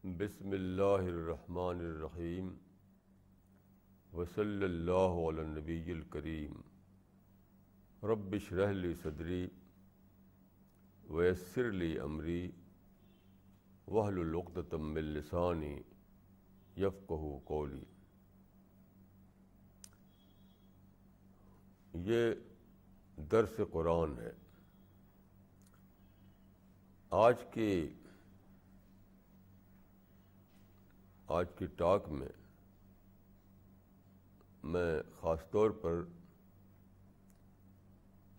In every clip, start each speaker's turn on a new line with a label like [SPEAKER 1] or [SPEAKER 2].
[SPEAKER 1] بسم اللہ الرحمن الرحیم وصلی اللہ علی النبی الکریم رب اشرح لی صدری ویسر لی امری واحلل عقدۃ من لسانی یفقہوا قولی۔ یہ درس قرآن ہے۔ آج کی ٹاک میں خاص طور پر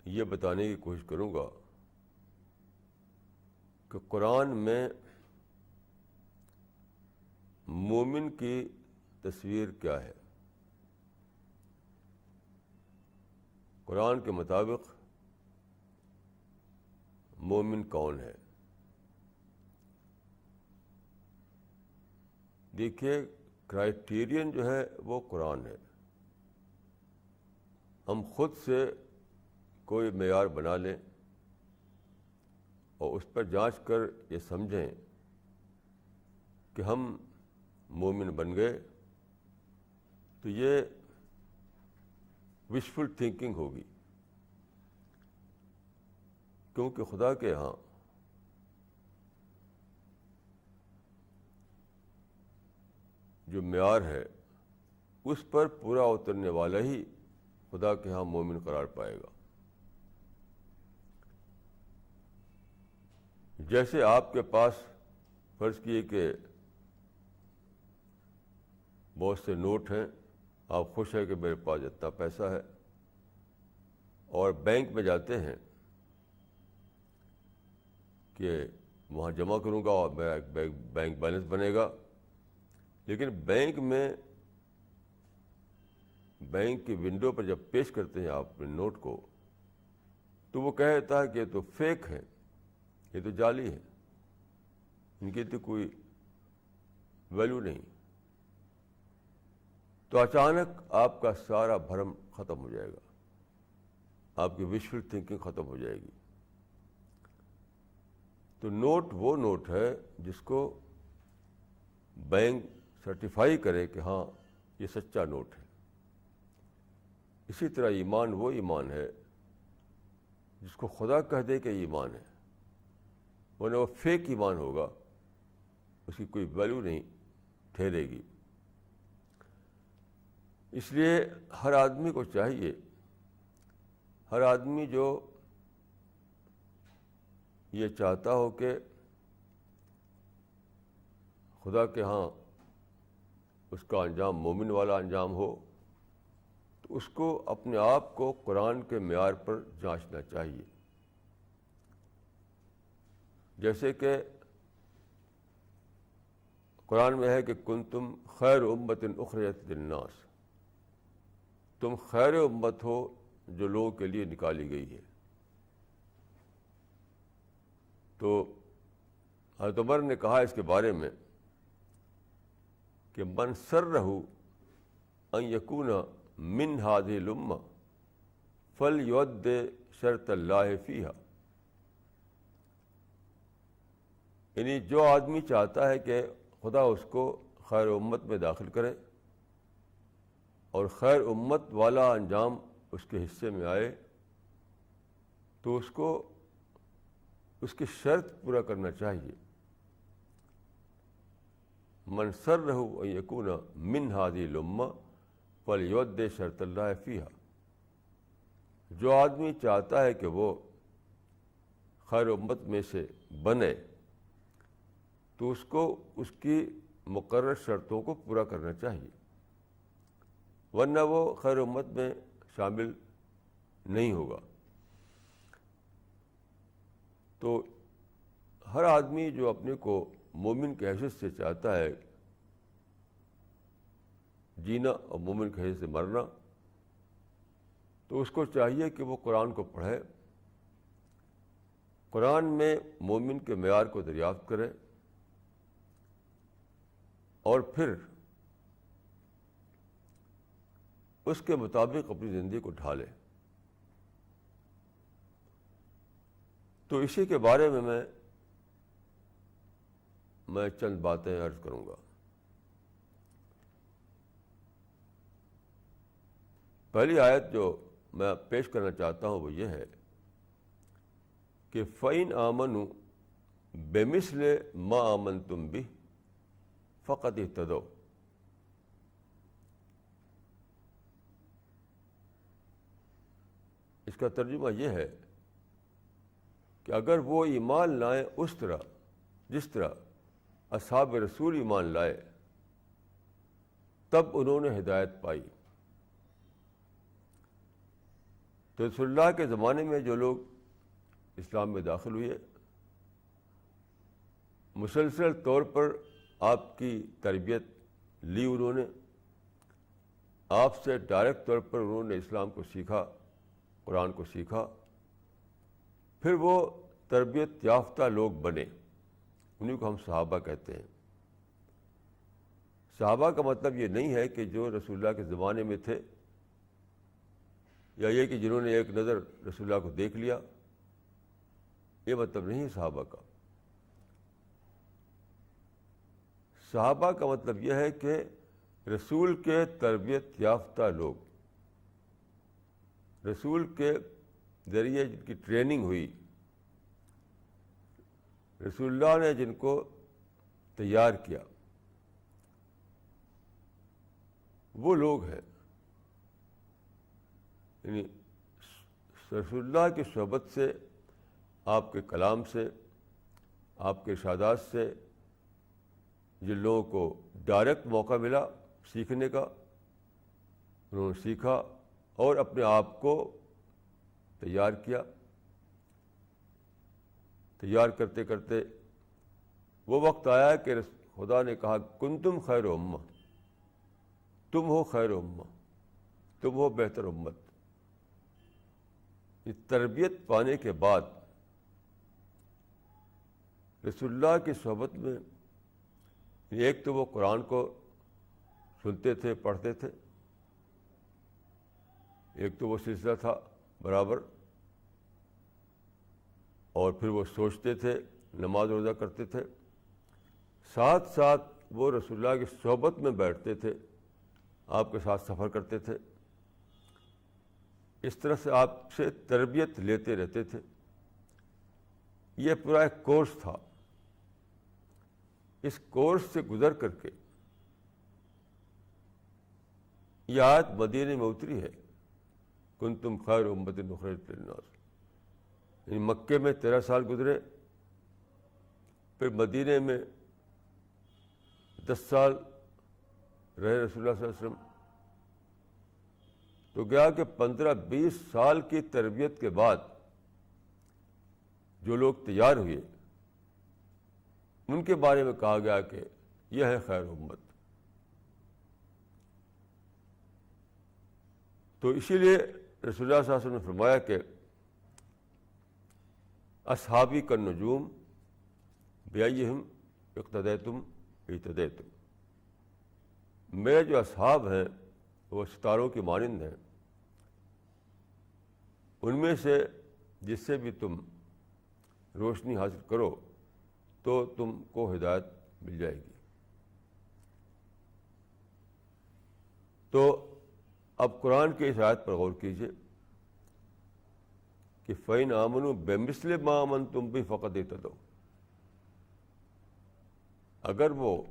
[SPEAKER 1] یہ بتانے کی کوشش کروں گا کہ قرآن میں مومن کی تصویر کیا ہے۔ قرآن کے مطابق مومن کون ہے؟ دیکھیے، کرائیٹیرین جو ہے وہ قرآن ہے۔ ہم خود سے کوئی معیار بنا لیں اور اس پر جانچ کر یہ سمجھیں کہ ہم مومن بن گئے، تو یہ وشفل تھنکنگ ہوگی، کیونکہ خدا کے ہاں جو معیار ہے اس پر پورا اترنے والا ہی خدا کے ہاں مومن قرار پائے گا۔ جیسے آپ کے پاس فرض کیے کہ بہت سے نوٹ ہیں، آپ خوش ہیں کہ میرے پاس اتنا پیسہ ہے، اور بینک میں جاتے ہیں کہ وہاں جمع کروں گا اور میرا ایک بینک بیلنس بنے گا، لیکن بینک کی ونڈو پر جب پیش کرتے ہیں آپ اپنے نوٹ کو، تو وہ کہہ دیتا ہے کہ یہ تو فیک ہے، یہ تو جعلی ہے، ان کی تو کوئی ویلیو نہیں۔ تو اچانک آپ کا سارا بھرم ختم ہو جائے گا، آپ کی وشفل تھنکنگ ختم ہو جائے گی۔ تو نوٹ وہ نوٹ ہے جس کو بینک سرٹیفائی کرے کہ ہاں یہ سچا نوٹ ہے۔ اسی طرح ایمان وہ ایمان ہے جس کو خدا کہہ دے کہ ایمان ہے، ورنہ وہ فیک ایمان ہوگا، اس کی کوئی ویلیو نہیں ٹھہرے گی۔ اس لیے ہر آدمی کو چاہیے، ہر آدمی جو یہ چاہتا ہو کہ خدا کے ہاں اس کا انجام مومن والا انجام ہو، تو اس کو اپنے آپ کو قرآن کے معیار پر جانچنا چاہیے۔ جیسے کہ قرآن میں ہے کہ کنتم خیر امۃ اخرجت للناس، تم خیر امت ہو جو لوگوں کے لیے نکالی گئی ہے۔ تو حضرت عمر نے کہا اس کے بارے میں کہ من سرہ ان یکون من ہذہ الامہ فلیؤد شرط اللہ فیہا، یعنی جو آدمی چاہتا ہے کہ خدا اس کو خیر امت میں داخل کرے اور خیر امت والا انجام اس کے حصے میں آئے، تو اس کو اس کی شرط پورا کرنا چاہیے۔ من سرہ ان یکون من ہذہ الامہ فلیؤد شرط اللہ فیہا، جو آدمی چاہتا ہے کہ وہ خیر امت میں سے بنے، تو اس کو اس کی مقرر شرطوں کو پورا کرنا چاہیے، ورنہ وہ خیر امت میں شامل نہیں ہوگا۔ تو ہر آدمی جو اپنے کو مومن کی حیثیت سے چاہتا ہے جینا اور مومن کی حیثیت سے مرنا، تو اس کو چاہیے کہ وہ قرآن کو پڑھے، قرآن میں مومن کے معیار کو دریافت کرے، اور پھر اس کے مطابق اپنی زندگی کو ڈھالے۔ تو اسی کے بارے میں میں چند باتیں عرض کروں گا۔ پہلی آیت جو میں پیش کرنا چاہتا ہوں وہ یہ ہے کہ فَإِنْ آمَنُوا بِمِثْلِ مَا آمَنْتُمْ بِهِ فَقَدِ اهْتَدَوْا۔ اس کا ترجمہ یہ ہے کہ اگر وہ ایمان لائیں اس طرح جس طرح اصحاب رسول ایمان لائے تب انہوں نے ہدایت پائی۔ تو رسول اللہ کے زمانے میں جو لوگ اسلام میں داخل ہوئے، مسلسل طور پر آپ کی تربیت لی انہوں نے، آپ سے ڈائریکٹ طور پر انہوں نے اسلام کو سیکھا، قرآن کو سیکھا، پھر وہ تربیت یافتہ لوگ بنے، انہیں کو ہم صحابہ کہتے ہیں۔ صحابہ کا مطلب یہ نہیں ہے کہ جو رسول اللہ کے زمانے میں تھے، یا یہ کہ جنہوں نے ایک نظر رسول اللہ کو دیکھ لیا، یہ مطلب نہیں ہے صحابہ کا۔ صحابہ کا مطلب یہ ہے کہ رسول کے تربیت یافتہ لوگ، رسول کے ذریعے جن کی ٹریننگ ہوئی، رسول اللہ نے جن کو تیار کیا، وہ لوگ ہیں۔ یعنی رسول اللہ کی صحبت سے، آپ کے کلام سے، آپ کے ارشادات سے جن لوگوں کو ڈائریکٹ موقع ملا سیکھنے کا، انہوں نے سیکھا اور اپنے آپ کو تیار کیا۔ تیار کرتے کرتے وہ وقت آیا کہ خدا نے کہا کنتم خیر امہ، تم ہو خیر امہ، تم ہو بہتر امت۔ یہ تربیت پانے کے بعد رسول اللہ کی صحبت میں ایک تو وہ قرآن کو سنتے تھے، پڑھتے تھے، ایک تو وہ سلسلہ تھا برابر، اور پھر وہ سوچتے تھے، نماز روزہ کرتے تھے، ساتھ ساتھ وہ رسول اللہ کی صحبت میں بیٹھتے تھے، آپ کے ساتھ سفر کرتے تھے، اس طرح سے آپ سے تربیت لیتے رہتے تھے۔ یہ پورا ایک کورس تھا۔ اس کورس سے گزر کر کے یہ آیت مدینے میں اتری ہے، کنتم خیر امۃ اخرجت للناس۔ یعنی مکے میں 13 سال گزرے، پھر مدینے میں 10 سال رہے رسول اللہ صلی اللہ علیہ وسلم، تو گیا کہ 15-20 سال کی تربیت کے بعد جو لوگ تیار ہوئے ان کے بارے میں کہا گیا کہ یہ ہے خیر امت۔ تو اسی لیے رسول اللہ صلی اللہ علیہ وسلم نے فرمایا کہ اصحابی کالنجوم بأیہم اقتدیتم اہتدیتم۔ میرے جو اصحاب ہیں وہ ستاروں کی مانند ہیں، ان میں سے جس سے بھی تم روشنی حاصل کرو تو تم کو ہدایت مل جائے گی۔ تو اب قرآن کی اس آیت پر غور کیجیے کہ فَإِنْ آمَنُوا بِمِثْلِ مَا آمَنْتُمْ بِهِ فَقَدِ اهْتَدَوْا۔ اگر وہ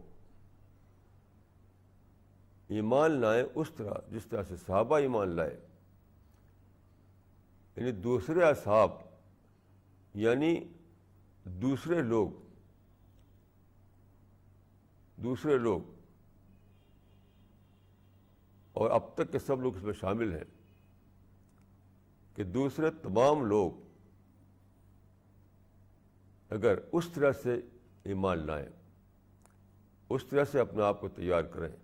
[SPEAKER 1] ایمان لائیں اس طرح جس طرح سے صحابہ ایمان لائے، یعنی دوسرے اصحاب، یعنی دوسرے لوگ اور اب تک کے سب لوگ اس میں شامل ہیں کہ دوسرے تمام لوگ اگر اس طرح سے ایمان لائیں، اس طرح سے اپنے آپ کو تیار کریں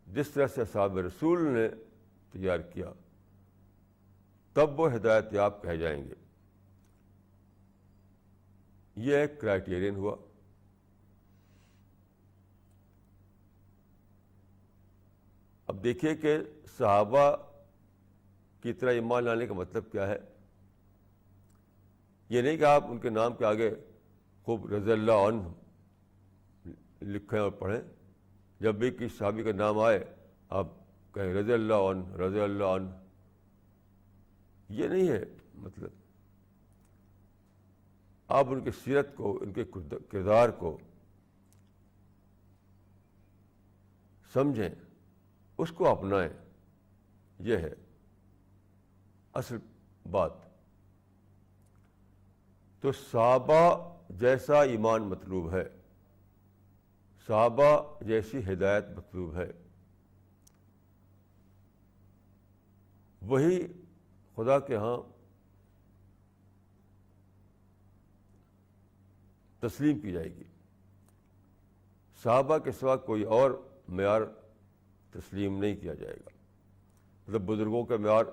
[SPEAKER 1] جس طرح سے اصحاب رسول نے تیار کیا، تب وہ ہدایت یاب کہے جائیں گے۔ یہ ایک کرائیٹیرین ہوا۔ اب دیکھیے کہ صحابہ کی طرح ایمان لانے کا مطلب کیا ہے۔ یہ نہیں کہ آپ ان کے نام کے آگے خوب رضی اللہ عنہ لکھیں اور پڑھیں. جب بھی کسی صحابی کا نام آئے آپ کہیں رضی اللہ عنہ رضی اللہ عنہ. یہ نہیں ہے مطلب. آپ ان کی سیرت کو، ان کے کردار کو سمجھیں، اس کو اپنائیں. یہ ہے اصل بات. تو صحابہ جیسا ایمان مطلوب ہے، صحابہ جیسی ہدایت مطلوب ہے، وہی خدا کے ہاں تسلیم کی جائے گی. صحابہ کے سوا کوئی اور معیار تسلیم نہیں کیا جائے گا. مطلب بزرگوں کا معیار،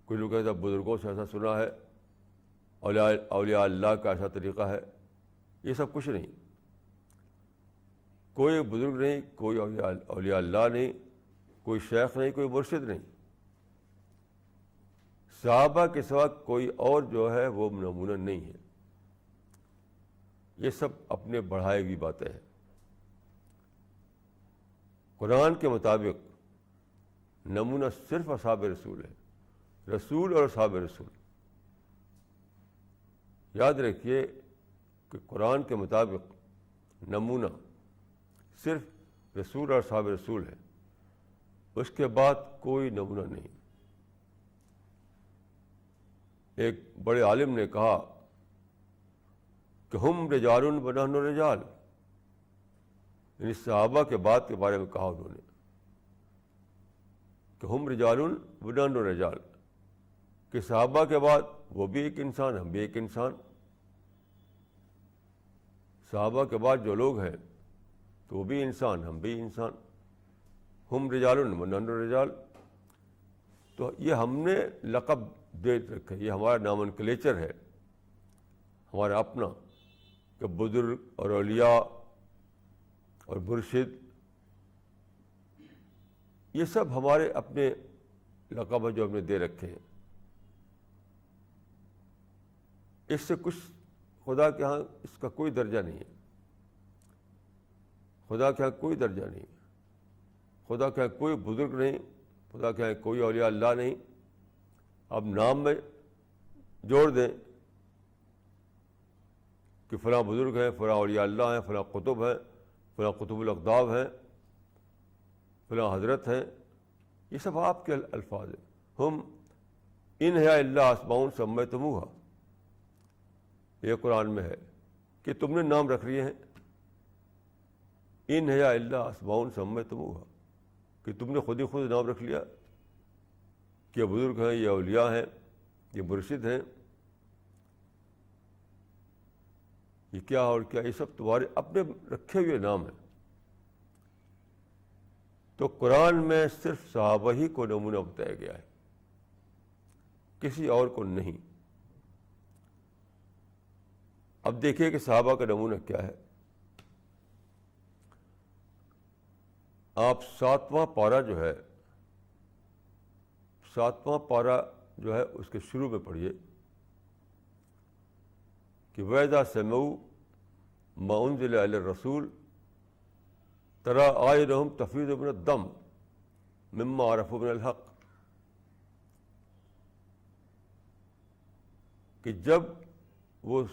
[SPEAKER 1] کوئی لوگ کہتے ہیں بزرگوں سے ایسا سنا ہے، اولیاء اللہ کا ایسا طریقہ ہے. یہ سب کچھ نہیں. کوئی بزرگ نہیں، کوئی اولیاء اللہ نہیں، کوئی شیخ نہیں، کوئی مرشد نہیں. صحابہ کے سوا کوئی اور جو ہے وہ نمونہ نہیں ہے. یہ سب اپنے بڑھائے ہوئی باتیں ہیں. قرآن کے مطابق نمونہ صرف اصحاب رسول ہے، رسول اور اصحاب رسول. یاد رکھیے کہ قرآن کے مطابق نمونہ صرف رسول اور اصحاب رسول ہے، اس کے بعد کوئی نمونہ نہیں. ایک بڑے عالم نے کہا کہ ہم رجال ونحن رجال، یعنی صحابہ کے بعد کے بارے میں کہا انہوں نے کہ ہم رجال ونحن رجال، کہ صحابہ کے بعد وہ بھی ایک انسان، ہم بھی ایک انسان. صحابہ کے بعد جو لوگ ہیں تو وہ بھی انسان، ہم بھی انسان. ہم رجال ونحن رجال. تو یہ ہم نے لقب دے رکھا ہے، یہ ہمارا نامنکلیچر ہے، ہمارا اپنا، کہ بزرگ اور اولیاء اور مرشد، یہ سب ہمارے اپنے لقب جو ہم نے دے رکھے ہیں. اس سے کچھ خدا کے ہاں اس کا کوئی درجہ نہیں ہے. خدا کے ہاں کوئی درجہ نہیں. خدا کے ہاں کوئی بزرگ نہیں، خدا کے ہاں کوئی اولیاء اللہ نہیں. اب نام میں جوڑ دیں کہ فلاں بزرگ ہیں، فلاں اولیاء اللہ ہیں، فلاں قطب ہیں، فلاں قطب الاقطاب ہیں، فلاں حضرت ہیں. یہ سب آپ کے الفاظ ہیں. ہم ان ہے اللہ اسماء سمیتموہا، یہ قرآن میں ہے کہ تم نے نام رکھ لیے ہیں. ان ہے اللہ اسماء سمیتموہا، کہ تم نے خود ہی خود نام رکھ لیا کہ یہ بزرگ ہیں، یہ اولیاء ہیں، یہ مرشد ہیں، یہ کیا اور کیا، یہ سب تمہارے اپنے رکھے ہوئے نام ہیں. تو قرآن میں صرف صحابہ ہی کو نمونہ بتایا گیا ہے، کسی اور کو نہیں. اب دیکھیے کہ صحابہ کا نمونہ کیا ہے. آپ 7واں پارہ جو ہے، 7واں پارہ جو ہے اس کے شروع میں پڑھیے کہ وَإِذَا سَمِعُوا مَا أُنزِلَ إِلَى الرَّسُولِ تَرَىٰ أَعْيُنَهُمْ تَفِيضُ مِنَ الدَّمْعِ مِمَّا عَرَفُوا مِنَ الْحَقِّ. کہ جب وہ،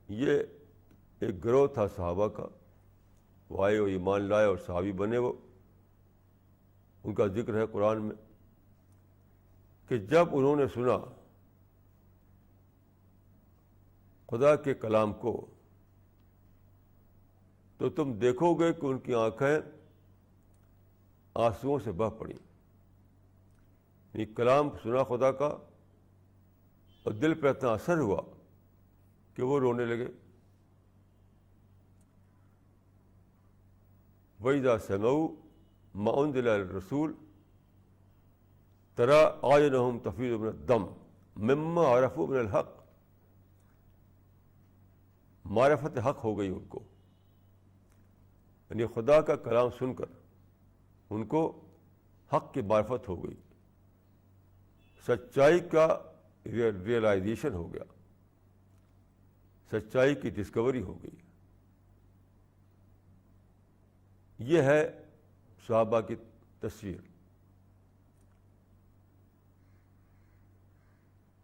[SPEAKER 1] یہ ایک گروہ تھا صحابہ کا، وہ آئے، وہ ایمان لائے اور صحابی بنے، وہ ان کا ذکر ہے قرآن میں، کہ جب انہوں نے سنا خدا کے کلام کو تو تم دیکھو گے کہ ان کی آنکھیں آنسوؤں سے بہہ پڑیں. یہ کلام سنا خدا کا اور دل پہ اتنا اثر ہوا کہ وہ رونے لگے. وَإِذَا سَمِعُوا مَا أُنزِلَ إِلَى الرَّسُولِ تَرَىٰ أَعْيُنَهُمْ تَفِيضُ مِنَ الدَّمْعِ مِمَّا عَرَفُوا مِنَ الْحَقِّ. معرفت حق ہو گئی ان کو، یعنی خدا کا کلام سن کر ان کو حق کی معرفت ہو گئی، سچائی کا ریئلائزیشن ہو گیا، سچائی کی ڈسکوری ہو گئی. یہ ہے صحابہ کی تصویر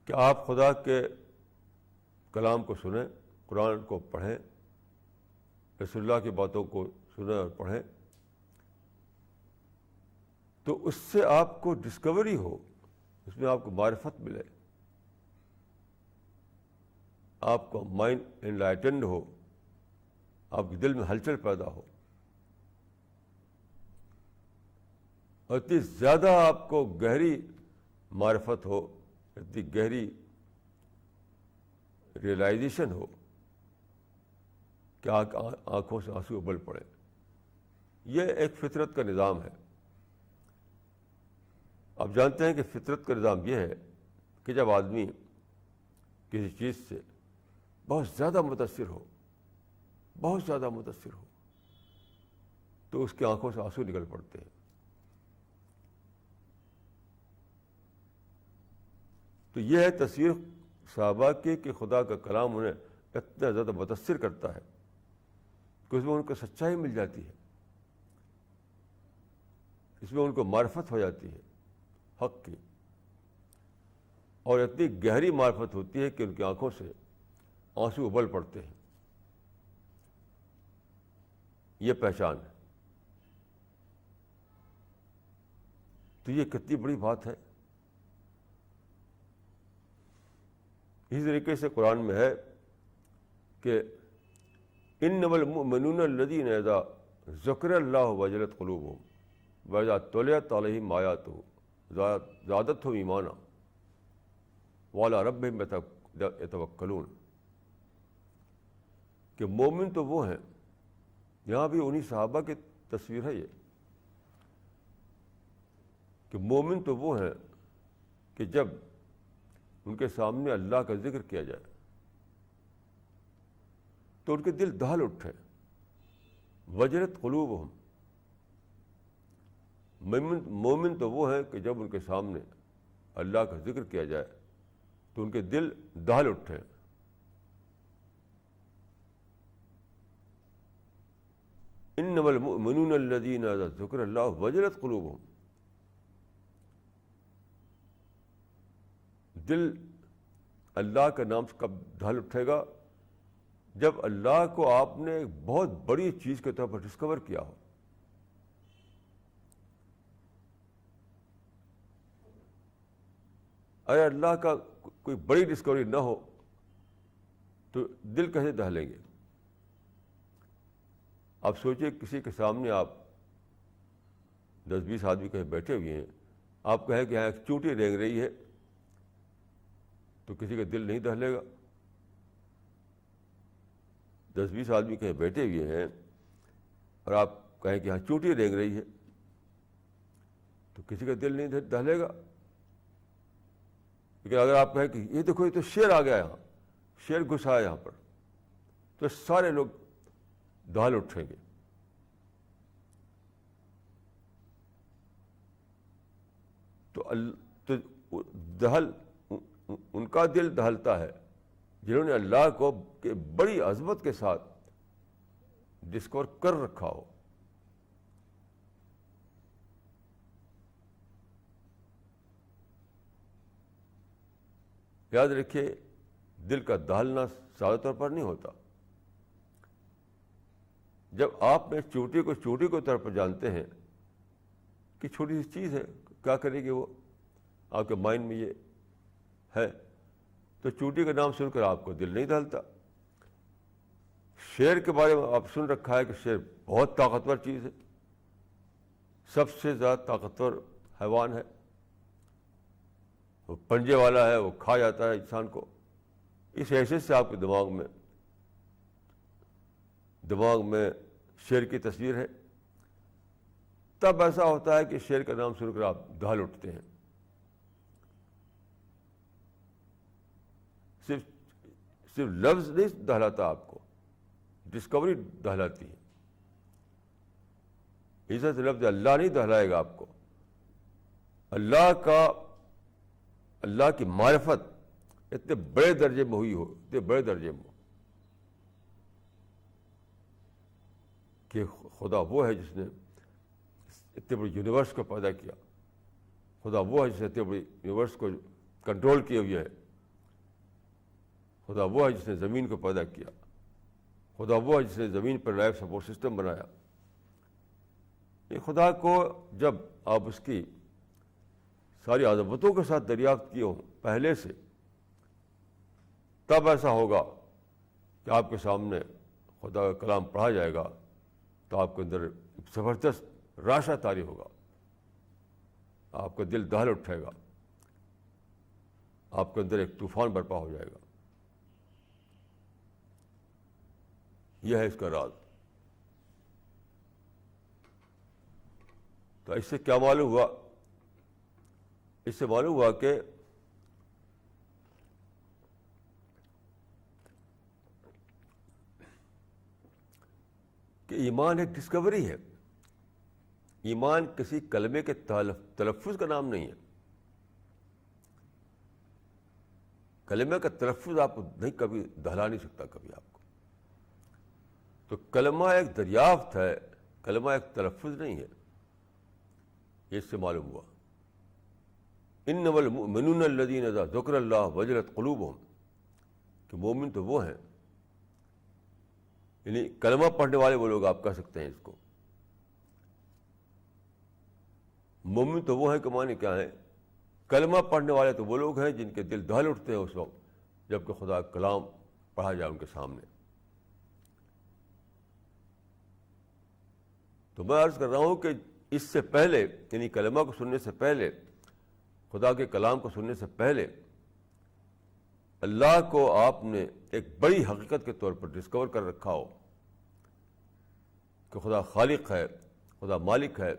[SPEAKER 1] کہ آپ خدا کے کلام کو سنیں، قرآن کو پڑھیں، رسول اللہ کی باتوں کو سنیں اور پڑھیں، تو اس سے آپ کو ڈسکوری ہو، اس میں آپ کو معرفت ملے، آپ کا مائنڈ انلائٹنڈ ہو، آپ کے دل میں ہلچل پیدا ہو، اور اتنی زیادہ آپ کو گہری معرفت ہو، اتنی گہری ریئلائزیشن ہو کہ آنکھوں سے آنسو ابل پڑے۔ یہ ایک فطرت کا نظام ہے۔ آپ جانتے ہیں کہ فطرت کا نظام یہ ہے کہ جب آدمی کسی چیز سے بہت زیادہ متاثر ہو، بہت زیادہ متاثر ہو، تو اس کی آنکھوں سے آنسو نکل پڑتے ہیں۔ تو یہ ہے تصویر صحابہ کی کہ خدا کا کلام انہیں اتنا زیادہ متاثر کرتا ہے کہ اس میں ان کو سچائی مل جاتی ہے، اس میں ان کو معرفت ہو جاتی ہے حق کی، اور اتنی گہری معرفت ہوتی ہے کہ ان کی آنکھوں سے آنسو ابل پڑتے ہیں۔ یہ پہچان ہے۔ تو یہ کتنی بڑی بات ہے۔ اسی طریقے سے قرآن میں ہے کہ انما المؤمنون الذین اذا ذکر اللہ وجلت قلوبہم واذا تلیت علیہم آیاتہ زادتہم ایمانا وعلی ربہم یتوکلون، کہ مومن تو وہ ہیں، یہاں بھی انہی صحابہ کی تصویر ہے یہ، کہ مومن تو وہ ہیں کہ جب ان کے سامنے اللہ کا ذکر کیا جائے تو ان کے دل دہل اٹھے، وجلت قلوبہم۔ مومن تو وہ ہیں کہ جب ان کے سامنے اللہ کا ذکر کیا جائے تو ان کے دل دہل اٹھے۔ انما المؤمنون الذین اذا ذکر اللہ وجلت قلوبہم، دل اللہ کے نام سے کب دہل اٹھے گا؟ جب اللہ کو آپ نے ایک بہت بڑی چیز کے طور پر ڈسکور کیا ہو۔ اگر اللہ کا کوئی بڑی ڈسکوری نہ ہو تو دل کیسے دہلیں گے؟ آپ سوچئے کسی کے سامنے آپ 10-20 آدمی کہیں بیٹھے ہوئے ہیں، آپ کہیں کہ یہاں ایک چونٹی رینگ رہی ہے، تو کسی کا دل نہیں دہلے گا؟ 10-20 آدمی کہیں بیٹھے ہوئے ہیں اور آپ کہیں کہ یہاں چونٹی رینگ رہی ہے، تو کسی کا دل نہیں دہلے گا؟ لیکن اگر آپ کہیں کہ یہ دیکھو، یہ تو شیر آ گیا، یہاں شیر گھسا ہے یہاں پر، تو سارے لوگ دہل اٹھیں گے۔ تو دہل ان کا دل دہلتا ہے جنہوں نے اللہ کو بڑی عظمت کے ساتھ ڈسکور کر رکھا ہو۔ یاد رکھیے، دل کا دہلنا سادہ طور پر نہیں ہوتا۔ جب آپ نے چوٹی کو طور پر جانتے ہیں کہ چھوٹی سی چیز ہے، کیا کرے گی وہ، آپ کے مائنڈ میں یہ ہے، تو چوٹی کا نام سن کر آپ کو دل نہیں دہلتا۔ شیر کے بارے میں آپ سن رکھا ہے کہ شیر بہت طاقتور چیز ہے، سب سے زیادہ طاقتور حیوان ہے، وہ پنجے والا ہے، وہ کھا جاتا ہے انسان کو۔ اس حیثیت سے آپ کے دماغ میں شیر کی تصویر ہے، تب ایسا ہوتا ہے کہ شیر کا نام سن کر آپ دہل اٹھتے ہیں۔ صرف لفظ نہیں دہلاتا آپ کو، ڈسکوری دہلاتی ہے۔ عزت لفظ اللہ نہیں دہلائے گا آپ کو، اللہ کی معرفت اتنے بڑے درجے میں ہوئی ہو، اتنے بڑے درجے میں کہ خدا وہ ہے جس نے اتنے بڑے یونیورس کو پیدا کیا، خدا وہ ہے جس نے اتنے بڑے یونیورس کو کنٹرول کیے ہوئے ہے، خدا وہ ہے جس نے زمین کو پیدا کیا، خدا وہ ہے جس نے زمین پر لائف سپورٹ سسٹم بنایا. یہ خدا کو جب آپ اس کی ساری عظمتوں کے ساتھ دریافت کیے ہوں پہلے سے، تب ایسا ہوگا کہ آپ کے سامنے خدا کا کلام پڑھا جائے گا تو آپ کے اندر ایک زبردست راشا طاری ہوگا، آپ کا دل دہل اٹھے گا، آپ کے اندر ایک طوفان برپا ہو جائے گا. یہ ہے اس کا راز. تو اس سے کیا معلوم ہوا؟ اس سے معلوم ہوا کہ ایمان ایک ڈسکوری ہے. ایمان کسی کلمے کے تلفظ کا نام نہیں ہے. کلمے کا تلفظ آپ نہیں کبھی دہلا نہیں سکتا کبھی آپ کو. تو کلمہ ایک دریافت ہے، کلمہ ایک تلفظ نہیں ہے. یہ اس سے معلوم ہوا. انما المؤمنون الذین اذا ذکر اللہ وجلت قلوبہم، کہ مومن تو وہ ہیں، یعنی کلمہ پڑھنے والے وہ لوگ آپ کہہ سکتے ہیں اس کو. مومن تو وہ ہیں کہ معنی کیا ہے؟ کلمہ پڑھنے والے تو وہ لوگ ہیں جن کے دل دہل اٹھتے ہیں اس وقت جب کہ خدا کا کلام پڑھا جائے ان کے سامنے. تو میں عرض کر رہا ہوں کہ اس سے پہلے، یعنی کلمہ کو سننے سے پہلے، خدا کے کلام کو سننے سے پہلے، اللہ کو آپ نے ایک بڑی حقیقت کے طور پر ڈسکور کر رکھا ہو کہ خدا خالق ہے، خدا مالک ہے،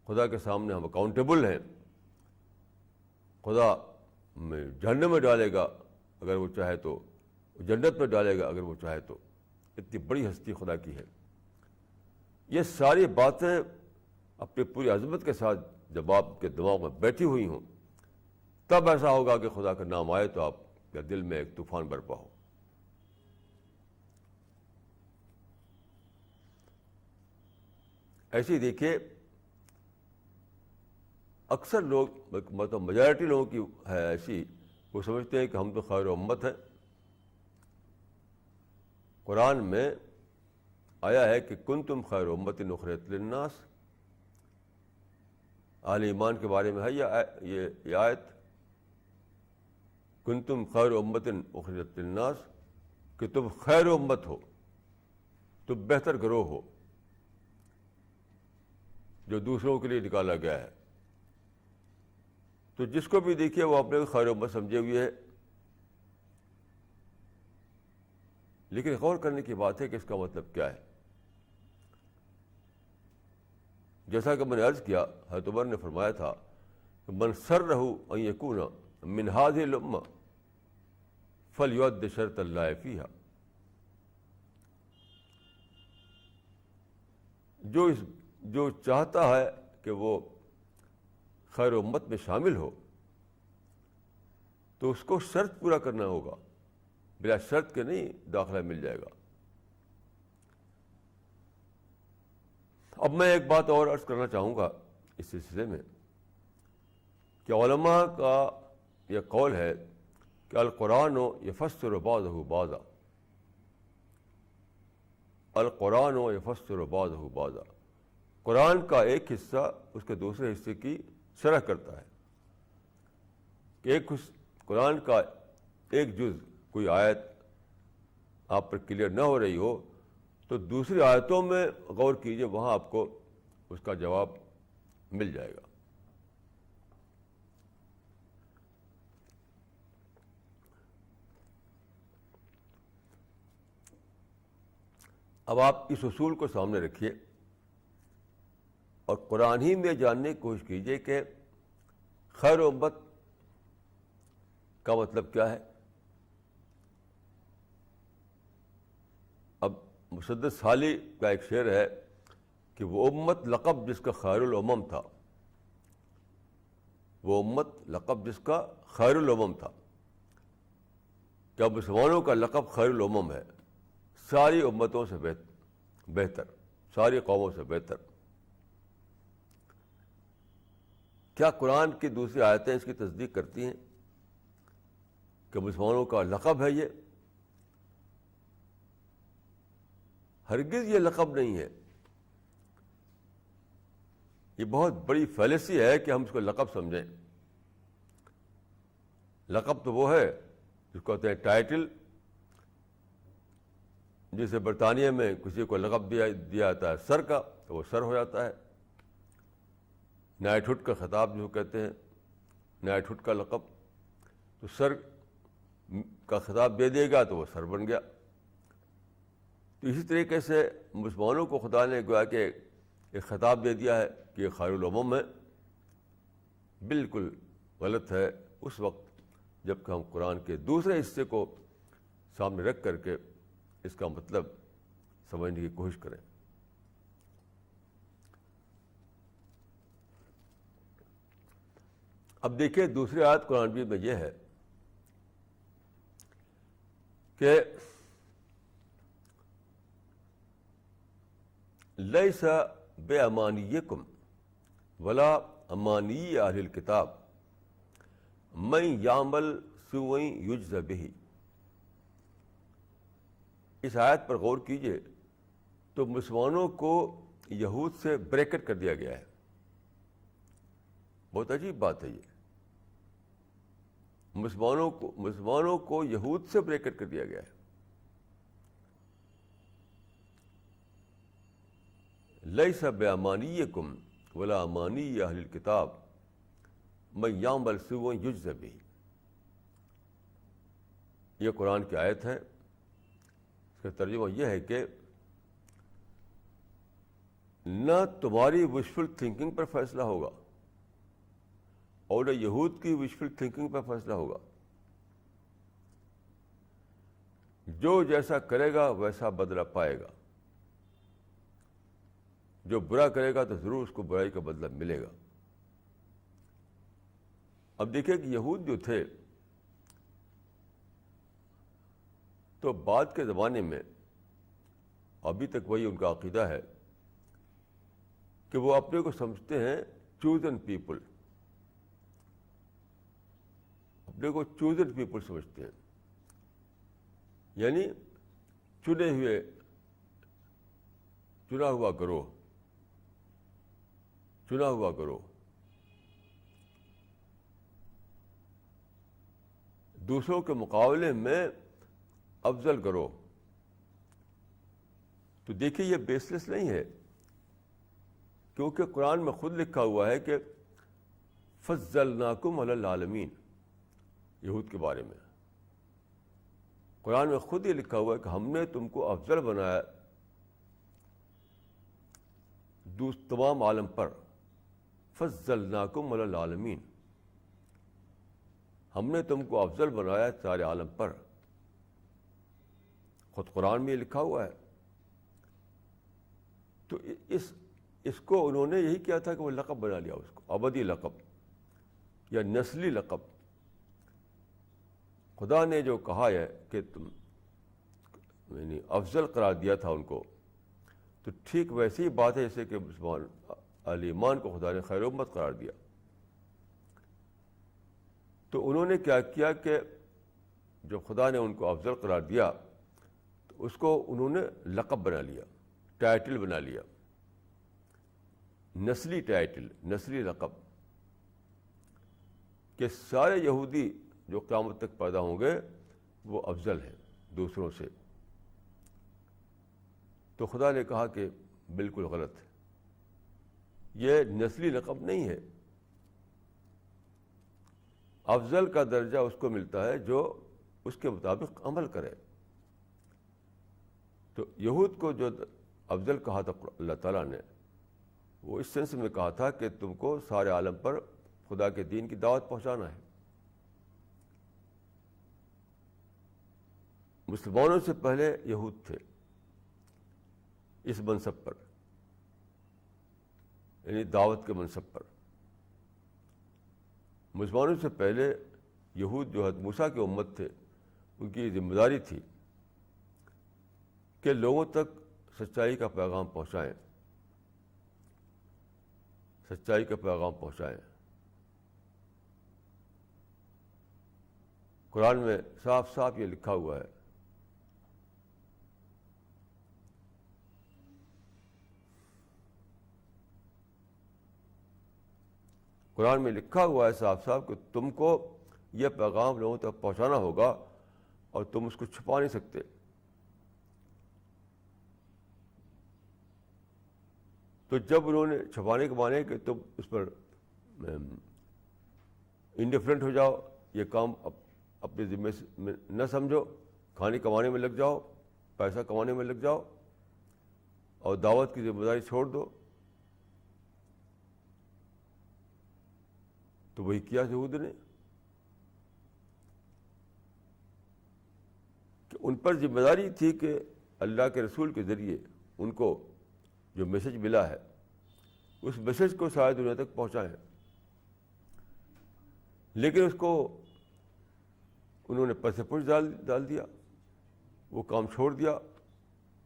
[SPEAKER 1] خدا کے سامنے ہم اکاؤنٹیبل ہیں، خدا میں جہنم میں ڈالے گا اگر وہ چاہے تو، جنت میں ڈالے گا اگر وہ چاہے تو. اتنی بڑی ہستی خدا کی ہے. یہ ساری باتیں اپنی پوری عظمت کے ساتھ جب آپ کے دماغ میں بیٹھی ہوئی ہوں، تب ایسا ہوگا کہ خدا کا نام آئے تو آپ کے دل میں ایک طوفان برپا ہو. ایسے ہی دیکھیے، اکثر لوگ، مطلب میجارٹی لوگوں کی ہے ایسی، وہ سمجھتے ہیں کہ ہم تو خیر امت ہیں. قرآن میں آیا ہے کہ کنتم خیر امت اخرجت للناس. اہل ایمان کے بارے میں ہے یہ آیت، کنتم خیر امت اخرجت للناس، کہ تم خیر امت ہو، تم بہتر گروہ ہو جو دوسروں کے لیے نکالا گیا ہے. تو جس کو بھی دیکھیے وہ اپنے کو خیر امت سمجھے ہوئے ہے. لیکن غور کرنے کی بات ہے کہ اس کا مطلب کیا ہے. جیسا کہ میں نے عرض کیا، حضرت عمر نے فرمایا تھا کہ من سرہ ان یکون من هذه الامہ فلیؤد شرط اللہ فیہا. جو چاہتا ہے کہ وہ خیر امت میں شامل ہو تو اس کو شرط پورا کرنا ہوگا، بلا شرط کے نہیں داخلہ مل جائے گا. اب میں ایک بات اور عرض کرنا چاہوں گا اس سلسلے میں کہ علماء کا یہ قول ہے کہ القرآن یفسر بعضہ بعضا، القرآن یفسر بعضہ بعضا. قرآن کا ایک حصہ اس کے دوسرے حصے کی شرح کرتا ہے. کہ ایک قرآن کا ایک جز، کوئی آیت آپ پر کلیئر نہ ہو رہی ہو تو دوسری آیتوں میں غور کیجئے، وہاں آپ کو اس کا جواب مل جائے گا. اب آپ اس اصول کو سامنے رکھیے اور قرآن ہی میں جاننے کی کوشش کیجئے کہ خیر امت کا مطلب کیا ہے. اب مسدد سالی کا ایک شعر ہے کہ وہ امت لقب جس کا خیر الامم تھا، وہ امت لقب جس کا خیر الامم تھا. کہ اب مسلمانوں کا لقب خیر الامم ہے، ساری امتوں سے بہتر. ساری قوموں سے بہتر. کیا قرآن کی دوسری آیتیں اس کی تصدیق کرتی ہیں کہ مسلمانوں کا لقب ہے یہ؟ ہرگز یہ لقب نہیں ہے. یہ بہت بڑی فیلسی ہے کہ ہم اس کو لقب سمجھیں. لقب تو وہ ہے جس کو کہتے ہیں ٹائٹل. جسے برطانیہ میں کسی کو لقب دیا جاتا ہے سر کا تو وہ سر ہو جاتا ہے. نائٹ ہوڈ کا خطاب جو کہتے ہیں، نائٹ ہوڈ کا لقب، تو سر کا خطاب دے دے گا تو وہ سر بن گیا. تو اسی طریقے سے مسلمانوں کو خدا نے گویا کہ ایک خطاب دے دیا ہے کہ یہ خیر الامم ہے. بالکل غلط ہے اس وقت جب کہ ہم قرآن کے دوسرے حصے کو سامنے رکھ کر کے اس کا مطلب سمجھنے کی کوشش کریں. اب دیکھیں دوسری آیت قرآن مجید میں یہ ہے کہ لیس بامانیکم ولا امانی اہل الکتاب من یعمل سوءا یجز بہ. اس آیت پر غور کیجئے تو مسلمانوں کو یہود سے بریکٹ کر دیا گیا ہے. بہت عجیب بات ہے یہ. مسلمانوں کو یہود سے بریکٹ کر دیا گیا ہے. لیس بامانیکم ولا امانی اہل الکتاب من یعمل سوءا یجز بہ. یہ قرآن کی آیت ہے. اس کا ترجمہ یہ ہے کہ نہ تمہاری وشفل تھنکنگ پر فیصلہ ہوگا اور نہ یہود کی وشفل تھنکنگ پر فیصلہ ہوگا. جو جیسا کرے گا ویسا بدلہ پائے گا. جو برا کرے گا تو ضرور اس کو برائی کا بدلہ ملے گا. اب دیکھیں کہ یہود جو تھے تو بعد کے زمانے میں ابھی تک وہی ان کا عقیدہ ہے کہ وہ اپنے کو سمجھتے ہیں چوزن پیپل. اپنے کو چوزن پیپل سمجھتے ہیں، یعنی چنا ہوا گروہ. دوسروں کے مقابلے میں افضل گروہ. تو دیکھیے یہ بیس لیس نہیں ہے، کیونکہ قرآن میں خود لکھا ہوا ہے کہ فضلناکم علی العالمین. یہود کے بارے میں قرآن میں خود یہ لکھا ہوا ہے کہ ہم نے تم کو افضل بنایا تمام عالم پر. فضلناکم علی العالمین، ہم نے تم کو افضل بنایا سارے عالم پر. خود قرآن میں یہ لکھا ہوا ہے. تو اس کو انہوں نے یہی کیا تھا کہ وہ لقب بنا لیا، اس کو ابدی لقب یا نسلی لقب. خدا نے جو کہا ہے کہ تم یعنی افضل قرار دیا تھا ان کو، تو ٹھیک ویسی ہی بات ہے جیسے کہ مسلمان اہل ایمان کو خدا نے خیر امت قرار دیا. تو انہوں نے کیا کیا کہ جو خدا نے ان کو افضل قرار دیا تو اس کو انہوں نے لقب بنا لیا، ٹائٹل بنا لیا، نسلی ٹائٹل، نسلی لقب، کہ سارے یہودی جو قیامت تک پیدا ہوں گے وہ افضل ہیں دوسروں سے. تو خدا نے کہا کہ بالکل غلط ہے، یہ نسلی لقب نہیں ہے. افضل کا درجہ اس کو ملتا ہے جو اس کے مطابق عمل کرے. تو یہود کو جو افضل کہا تھا اللہ تعالیٰ نے، وہ اس سینس میں کہا تھا کہ تم کو سارے عالم پر خدا کے دین کی دعوت پہنچانا ہے. مسلمانوں سے پہلے یہود تھے اس منصب پر، یعنی دعوت کے منصب پر. مسلمانوں سے پہلے یہود جو حضرت موسیٰ کی امت تھے، ان کی ذمہ داری تھی کہ لوگوں تک سچائی کا پیغام پہنچائیں. سچائی کا پیغام پہنچائیں. قرآن میں صاف صاف یہ لکھا ہوا ہے. قرآن میں لکھا ہوا ہے صاف صاف کہ تم کو یہ پیغام لوگوں تک پہنچانا ہوگا اور تم اس کو چھپا نہیں سکتے. تو جب انہوں نے چھپانے کے معنی کہ تم اس پر انڈیفرنٹ ہو جاؤ, یہ کام اپنے ذمے سے نہ سمجھو, کھانے کمانے میں لگ جاؤ, پیسہ کمانے میں لگ جاؤ اور دعوت کی ذمہ داری چھوڑ دو, تو وہی کیا یہود نے کہ ان پر ذمہ داری تھی کہ اللہ کے رسول کے ذریعے ان کو جو میسج ملا ہے اس میسج کو ساری دنیا تک پہنچائیں. لیکن اس کو انہوں نے پیسے پوچھ ڈال دیا, وہ کام چھوڑ دیا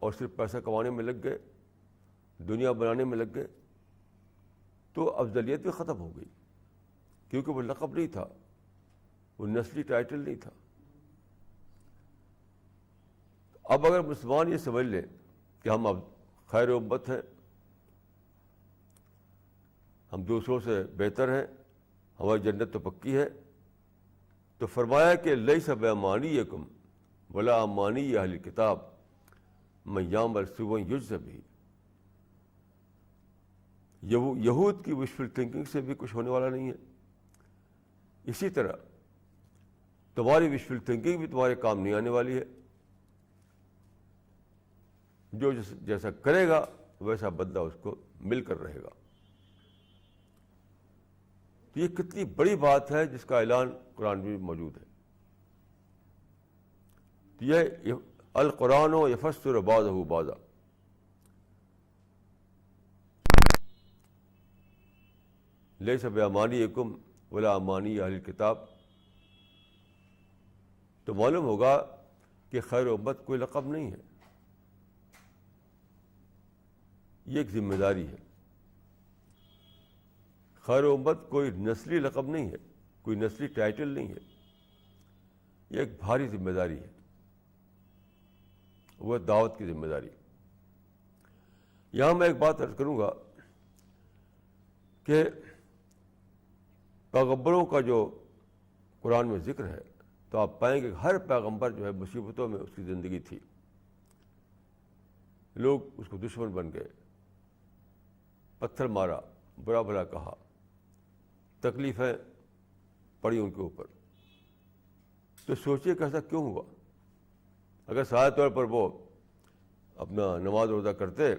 [SPEAKER 1] اور صرف پیسہ کمانے میں لگ گئے, دنیا بنانے میں لگ گئے. تو افضلیت بھی ختم ہو گئی, کیونکہ وہ لقب نہیں تھا, وہ نسلی ٹائٹل نہیں تھا. اب اگر مسلمان یہ سمجھ لیں کہ ہم اب خیر امت ہیں, ہم دوسروں سے بہتر ہیں, ہماری جنت تو پکی ہے, تو فرمایا کہ لیس بامانیکم ولا امانی اہل کتاب من یعمل سوءا یجز بہ. یہود کی وشفل تھنکنگ سے بھی کچھ ہونے والا نہیں ہے. اسی طرح تمہاری وشفل تھنکنگ بھی تمہارے کام نہیں آنے والی ہے. جو جیسا کرے گا ویسا بدلہ اس کو مل کر رہے گا. تو یہ کتنی بڑی بات ہے جس کا اعلان قرآن میں موجود ہے. تو یہ القرآن یفسر بعضہ بعضا, لیس بامانیکم ولا امانی اہل کتاب. تو معلوم ہوگا کہ خیر امت کوئی لقب نہیں ہے, یہ ایک ذمہ داری ہے. خیر امت کوئی نسلی لقب نہیں ہے, کوئی نسلی ٹائٹل نہیں ہے, یہ ایک بھاری ذمہ داری ہے, وہ دعوت کی ذمہ داری. یہاں میں ایک بات عرض کروں گا کہ پیغمبروں کا جو قرآن میں ذکر ہے تو آپ پائیں گے کہ ہر پیغمبر جو ہے مصیبتوں میں اس کی زندگی تھی. لوگ اس کو دشمن بن گئے, پتھر مارا, برا بھلا کہا, تکلیفیں پڑی ان کے اوپر. تو سوچیے کہ ایسا کیوں ہوا. اگر سادہ طور پر وہ اپنا نماز روزہ کرتے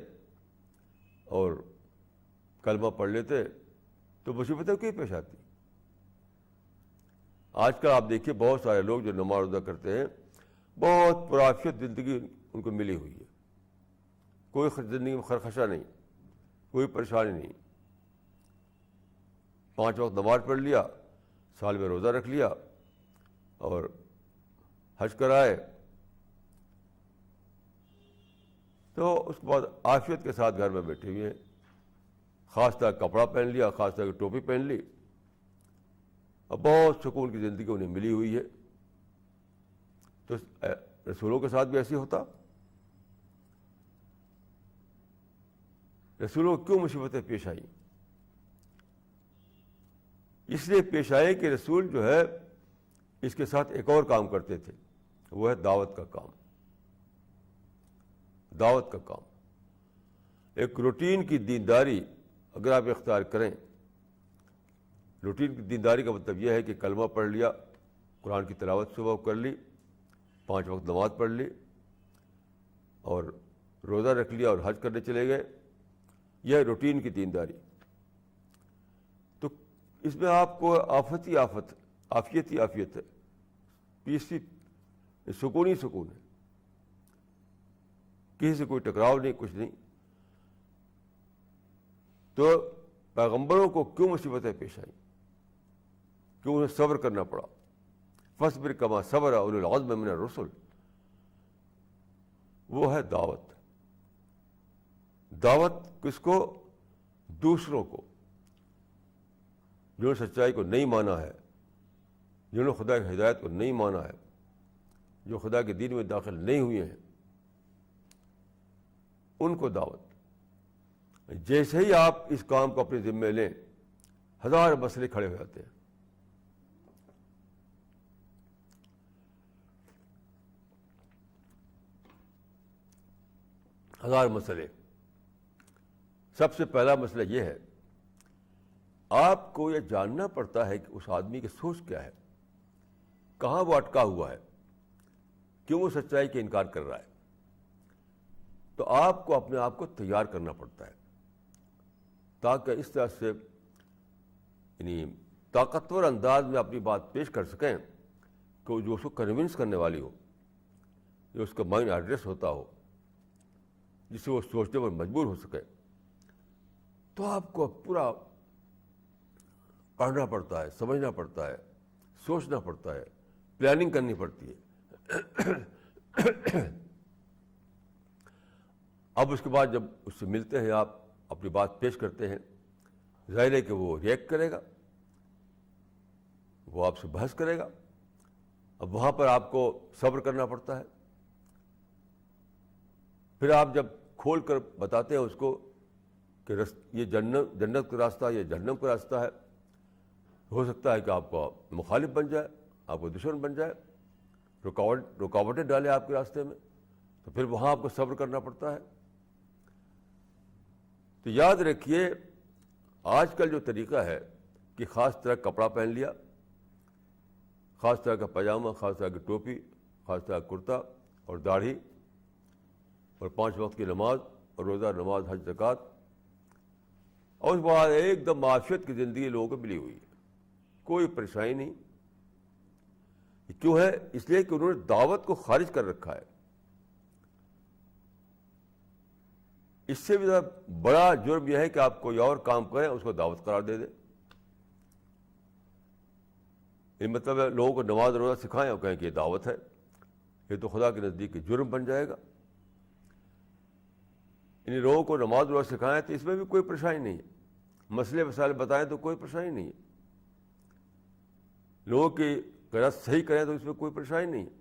[SPEAKER 1] اور کلمہ پڑھ لیتے تو مصیبتیں کیوں پیش آتی. آج کل آپ دیکھیے بہت سارے لوگ جو نماز روزہ کرتے ہیں بہت پرعافیت زندگی ان کو ملی ہوئی ہے, کوئی زندگی میں خرخشہ نہیں, کوئی پریشانی نہیں. 5 وقت نماز پڑھ لیا, سال میں روزہ رکھ لیا اور حج کرائے, تو اس کے بعد عافیت کے ساتھ گھر میں بیٹھے ہوئے ہیں. خاص طرح کپڑا پہن لیا, خاص طرح کی ٹوپی پہن لی, اور بہت سکون کی زندگی انہیں ملی ہوئی ہے. تو رسولوں کے ساتھ بھی ایسے ہوتا. رسولوں کو کیوں مصیبتیں پیش آئیں؟ اس لیے پیش آئے کہ رسول جو ہے اس کے ساتھ ایک اور کام کرتے تھے, وہ ہے دعوت کا کام. دعوت کا کام, ایک روٹین کی دینداری اگر آپ اختیار کریں. روٹین کی دینداری کا مطلب یہ ہے کہ کلمہ پڑھ لیا, قرآن کی تلاوت صبح کر لی, 5 وقت نماز پڑھ لی اور روزہ رکھ لیا اور حج کرنے چلے گئے. یہ روٹین کی دینداری. تو اس میں آپ کو آفت ہی آفت, عافیت ہی عافیت ہے, پیس ہی سکون ہی سکون ہے, کسی سے کوئی ٹکراؤ نہیں, کچھ نہیں. تو پیغمبروں کو کیوں مصیبتیں پیش آئیں, کیوں انہیں صبر کرنا پڑا. فاصبر کما صبر اولو العزم من الرسل. وہ ہے دعوت. دعوت کس کو؟ دوسروں کو, جنہوں نے سچائی کو نہیں مانا ہے، جنہوں نے خدا کی ہدایت کو نہیں مانا ہے، جو خدا کے دین میں داخل نہیں ہوئے ہیں، ان کو دعوت۔ جیسے ہی آپ اس کام کو اپنے ذمہ لیں، ہزار مسئلے کھڑے ہو جاتے ہیں۔ ہزار مسئلے۔ سب سے پہلا مسئلہ یہ ہے، آپ کو یہ جاننا پڑتا ہے کہ اس آدمی کی سوچ کیا ہے، کہاں وہ اٹکا ہوا ہے، کیوں وہ سچائی کا انکار کر رہا ہے۔ تو آپ کو اپنے آپ کو تیار کرنا پڑتا ہے تاکہ اس طرح سے یعنی طاقتور انداز میں اپنی بات پیش کر سکیں کہ جو اس کو کنونس کرنے والی ہو، جو اس کا مائنڈ ایڈریس ہوتا ہو، جس سے وہ سوچنے پر مجبور ہو سکے۔ تو آپ کو پورا پڑھنا پڑتا ہے، سمجھنا پڑتا ہے، سوچنا پڑتا ہے، پلاننگ کرنی پڑتی ہے۔ اب اس کے بعد جب اس سے ملتے ہیں، آپ اپنی بات پیش کرتے ہیں، ظاہر ہے کہ وہ ریئیکٹ کرے گا، وہ آپ سے بحث کرے گا۔ اب وہاں پر آپ کو صبر کرنا پڑتا ہے۔ پھر آپ جب کھول کر بتاتے ہیں اس کو کہ یہ جنت کا راستہ، یہ جہنم کا راستہ ہے، ہو سکتا ہے کہ آپ کا مخالف بن جائے، آپ کو دشمن بن جائے، رکاوٹیں ڈالے آپ کے راستے میں، تو پھر وہاں آپ کو صبر کرنا پڑتا ہے۔ تو یاد رکھیے، آج کل جو طریقہ ہے کہ خاص طرح کپڑا پہن لیا، خاص طرح کا پاجامہ، خاص طرح کی ٹوپی، خاص طرح کا کرتا اور داڑھی، اور 5 وقت کی نماز اور روزہ، نماز، حج، زکوٰۃ، اور اس بعد ایک دم معاشیت کی زندگی لوگوں کو ملی ہوئی ہے، کوئی پریشانی نہیں۔ یہ کیوں ہے؟ اس لیے کہ انہوں نے دعوت کو خارج کر رکھا ہے۔ اس سے بھی زیادہ بڑا جرم یہ ہے کہ آپ کوئی اور کام کریں، اس کو دعوت قرار دے دیں۔ یہ مطلب ہے لوگوں کو نماز روزہ سکھائیں اور کہیں کہ یہ دعوت ہے، یہ تو خدا کے نزدیک جرم بن جائے گا۔ یعنی لوگوں کو نماز روزہ سکھائیں تو اس میں بھی کوئی پریشانی نہیں ہے، مسئلے مسائل بتائیں تو کوئی پریشانی نہیں ہے، لوگوں کی قرأت صحیح کریں تو اس میں کوئی پریشانی نہیں ہے۔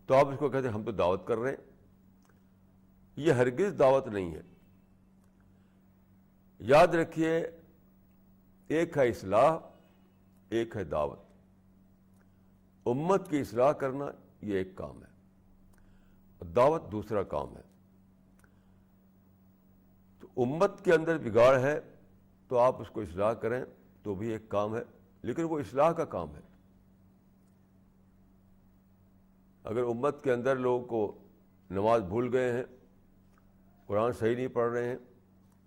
[SPEAKER 1] تو آپ اس کو کہتے ہیں ہم تو دعوت کر رہے ہیں، یہ ہرگز دعوت نہیں ہے۔ یاد رکھیے، ایک ہے اصلاح، ایک ہے دعوت۔ امت کی اصلاح کرنا یہ ایک کام ہے، دعوت دوسرا کام ہے۔ تو امت کے اندر بگاڑ ہے تو آپ اس کو اصلاح کریں تو بھی ایک کام ہے، لیکن وہ اصلاح کا کام ہے۔ اگر امت کے اندر لوگوں کو نماز بھول گئے ہیں، قرآن صحیح نہیں پڑھ رہے ہیں،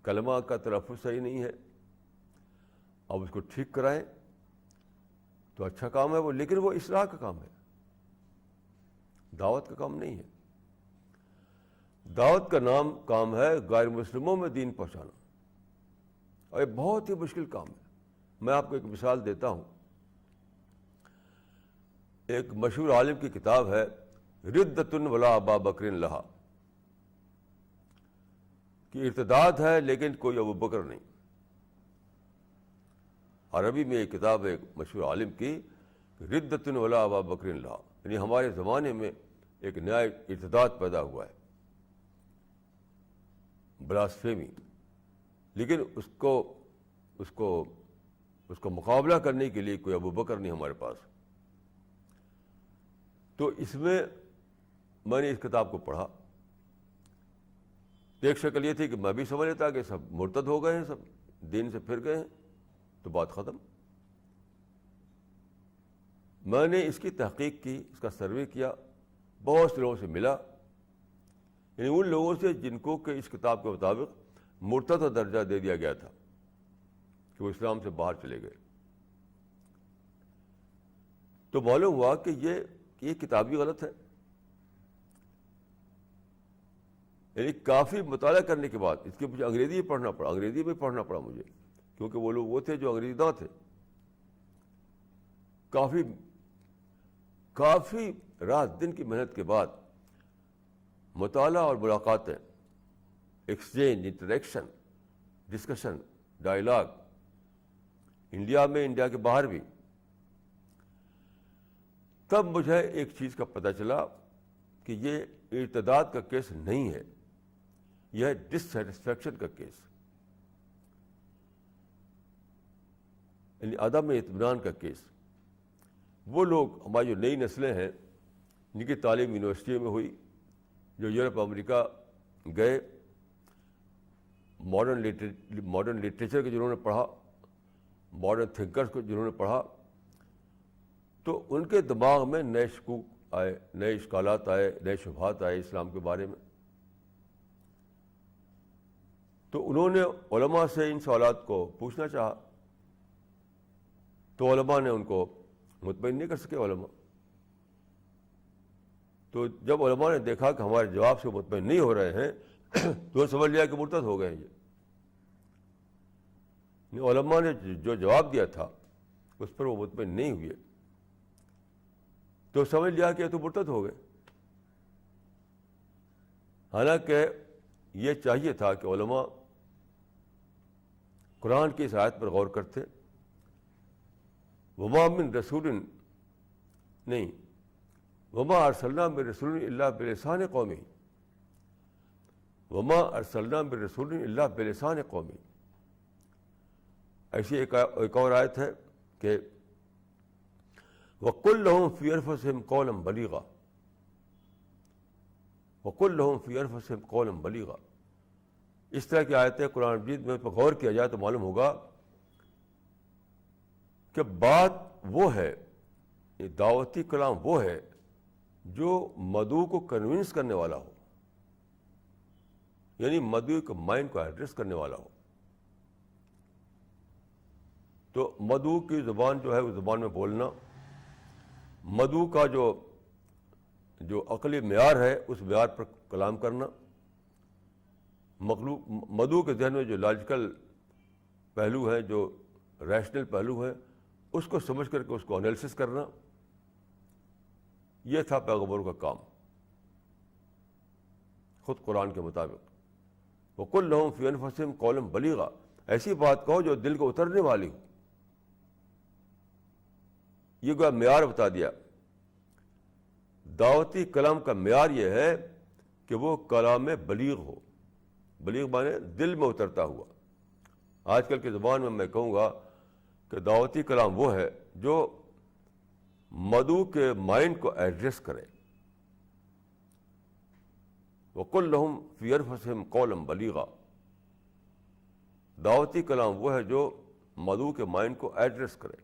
[SPEAKER 1] کلمہ کا تلفظ صحیح نہیں ہے، اب اس کو ٹھیک کرائیں تو اچھا کام ہے وہ، لیکن وہ اصلاح کا کام ہے، دعوت کا کام نہیں ہے۔ دعوت کا کام ہے غیر مسلموں میں دین پہنچانا، اور یہ بہت ہی مشکل کام ہے۔ میں آپ کو ایک مثال دیتا ہوں۔ ایک مشہور عالم کی کتاب ہے ردۃ ولا ابا بکر لہا، کہ ارتداد ہے لیکن کوئی ابو بکر نہیں۔ عربی میں ایک کتاب ہے مشہور عالم کی، ردۃ ولا ابا بکر لہا، یعنی ہمارے زمانے میں ایک نیا ارتداد پیدا ہوا ہے، بلاسفیمی، لیکن اس کو مقابلہ کرنے کے لیے کوئی ابو بکر نہیں ہمارے پاس۔ تو اس میں نے اس کتاب کو پڑھا، ایک شکل یہ تھی کہ میں بھی سمجھ لیتا کہ سب مرتد ہو گئے ہیں، سب دین سے پھر گئے ہیں، تو بات ختم۔ میں نے اس کی تحقیق کی، اس کا سروے کیا، بہت سے لوگوں سے ملا، یعنی ان لوگوں سے جن کو کہ اس کتاب کے مطابق مرتد کا درجہ دے دیا گیا تھا کہ وہ اسلام سے باہر چلے گئے۔ تو معلوم ہوا کہ یہ کتاب بھی غلط ہے۔ یعنی کافی مطالعہ کرنے کے بعد اس کے مجھے انگریزی پڑھنا پڑا، انگریزی میں پڑھنا پڑا مجھے، کیونکہ وہ لوگ وہ تھے جو انگریزی داں تھے۔ کافی رات دن کی محنت کے بعد مطالعہ اور ملاقاتیں، exchange, interaction, discussion, dialogue, India میں، انڈیا کے باہر بھی. تب مجھے ایک چیز کا پتہ چلا کہ یہ ارتداد کا کیس نہیں ہے، یہ ہے ڈسسیٹسفیکشن کا کیس، یعنی عدم اطمینان کا کیس. وہ لوگ ہماری جو نئی نسلیں ہیں جن کی تعلیم یونیورسٹی میں ہوئی، جو یورپ امریکہ گئے، ماڈرن لٹریچر کو جنہوں نے پڑھا، ماڈرن تھنکرز کو جنہوں نے پڑھا، تو ان کے دماغ میں نئے شکوک آئے، نئے اشکالات آئے، نئے شبہات آئے اسلام کے بارے میں. تو انہوں نے علماء سے ان سوالات کو پوچھنا چاہا، تو علماء نے ان کو مطمئن نہیں کر سکے. علماء تو جب علماء نے دیکھا کہ ہمارے جواب سے مطمئن نہیں ہو رہے ہیں تو سمجھ لیا کہ مرتد ہو گئے ہیں یہ. علماء نے جو جواب دیا تھا اس پر وہ مطمئن نہیں ہوئے تو سمجھ لیا کہ یہ تو مرتد ہو گئے. حالانکہ یہ چاہیے تھا کہ علماء قرآن کی اس آیت پر غور کرتے. وما من رسول نہیں، وما ارسلنا من رسول الا بلسان قومی، وما ارسلنا من رسول الا بلسان قومی. ایسی ایک اور آیت ہے کہ وَقُلْ لَهُمْ فِي أَنفُسِهِمْ قَوْلًا بَلِيغًا، وَقُلْ لَهُمْ فِي أَنفُسِهِمْ قَوْلًا بَلِيغًا. اس طرح کی آیتیں قرآن مجید میں غور کیا جائے تو معلوم ہوگا کہ بات وہ ہے، یہ دعوتی کلام وہ ہے جو مدعو کو کنونس کرنے والا ہو، یعنی مدعو کے مائنڈ کو ایڈریس کرنے والا ہو. تو مدعو کی زبان جو ہے اس زبان میں بولنا، مدعو کا جو عقلی معیار ہے اس معیار پر کلام کرنا، مدعو کے ذہن میں جو لاجیکل پہلو ہے، جو ریشنل پہلو ہے، اس کو سمجھ کر کے اس کو انالیسس کرنا، یہ تھا پیغمبروں کا کام خود قرآن کے مطابق. وَقُلْ لَهُمْ فِي أَنفُسِهِمْ قَوْلًا بَلِيغًا، ایسی بات کہو جو دل کو اترنے والی ہو. یہ گویا معیار بتا دیا. دعوتی کلام کا معیار یہ ہے کہ وہ کلام بلیغ ہو. بلیغ مانے دل میں اترتا ہوا. آج کل کی زبان میں کہوں گا کہ دعوتی کلام وہ ہے جو مدعو کے مائنڈ کو ایڈریس کرے. وَقُلْ لَهُمْ فِي أَنفُسِهِمْ قَوْلًا بَلِيغًا، دعوتی کلام وہ ہے جو مدعو کے مائنڈ کو ایڈریس کرے.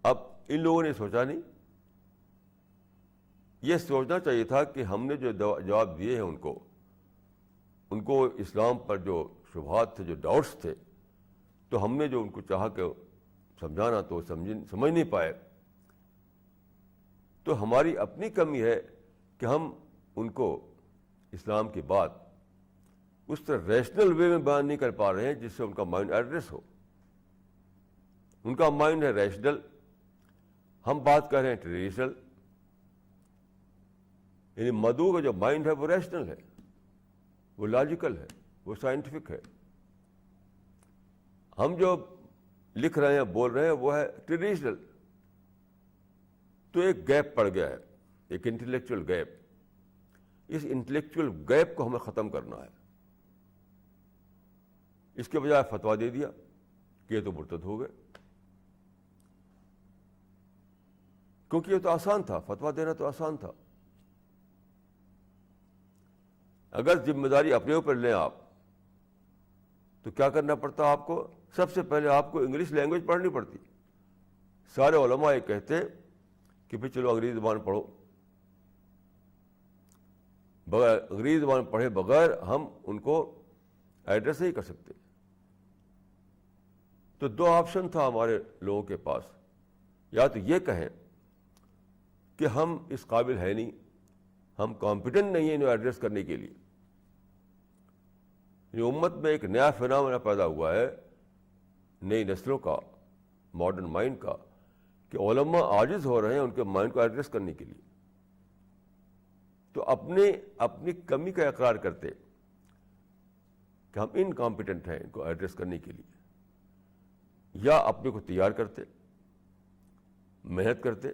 [SPEAKER 1] اب ان لوگوں نے سوچا نہیں، یہ سوچنا چاہیے تھا کہ ہم نے جو جواب دیے ہیں ان کو اسلام پر جو شبہات تھے، جو ڈاؤٹس تھے، تو ہم نے جو ان کو چاہا کہ سمجھانا تو سمجھ نہیں پائے. تو ہماری اپنی کمی ہے کہ ہم ان کو اسلام کی بات اس طرح ریشنل وے میں بیان نہیں کر پا رہے ہیں جس سے ان کا مائنڈ ایڈریس ہو. ان کا مائنڈ ہے ریشنل، ہم بات کر رہے ہیں ٹریڈیشنل. یعنی مدعو کا جو مائنڈ ہے وہ ریشنل ہے، وہ لاجیکل ہے، وہ سائنٹیفک ہے. ہم جو لکھ رہے ہیں، بول رہے ہیں، وہ ہے ٹریڈیشنل. تو ایک گیپ پڑ گیا ہے، ایک انٹلیکچوئل گیپ. اس انٹلیکچوئل گیپ کو ہمیں ختم کرنا ہے. اس کے بجائے فتویٰ دے دیا کہ یہ تو مرتد ہو گئے، کیونکہ یہ تو آسان تھا، فتویٰ دینا تو آسان تھا. اگر ذمہ داری اپنے اوپر لیں آپ تو کیا کرنا پڑتا آپ کو؟ سب سے پہلے آپ کو انگلش لینگویج پڑھنی پڑتی. سارے علماء یہ کہتے کہ پھر چلو انگریزی زبان پڑھو. بغیر انگریزی زبان پڑھے بغیر ہم ان کو ایڈریس نہیں کر سکتے. تو دو آپشن تھا ہمارے لوگوں کے پاس. یا تو یہ کہیں کہ ہم اس قابل ہے نہیں، ہم کمپیٹنٹ نہیں ہیں انہیں ایڈریس کرنے کے لیے. یہ امت میں ایک نیا فینامنا پیدا ہوا ہے نئی نسلوں کا، ماڈرن مائنڈ کا، کہ علماء عاجز ہو رہے ہیں ان کے مائنڈ کو ایڈریس کرنے کے لیے. تو اپنی کمی کا اقرار کرتے کہ ہم انکمپیٹنٹ ہیں ان کو ایڈریس کرنے کے لیے. یا اپنے کو تیار کرتے، محنت کرتے.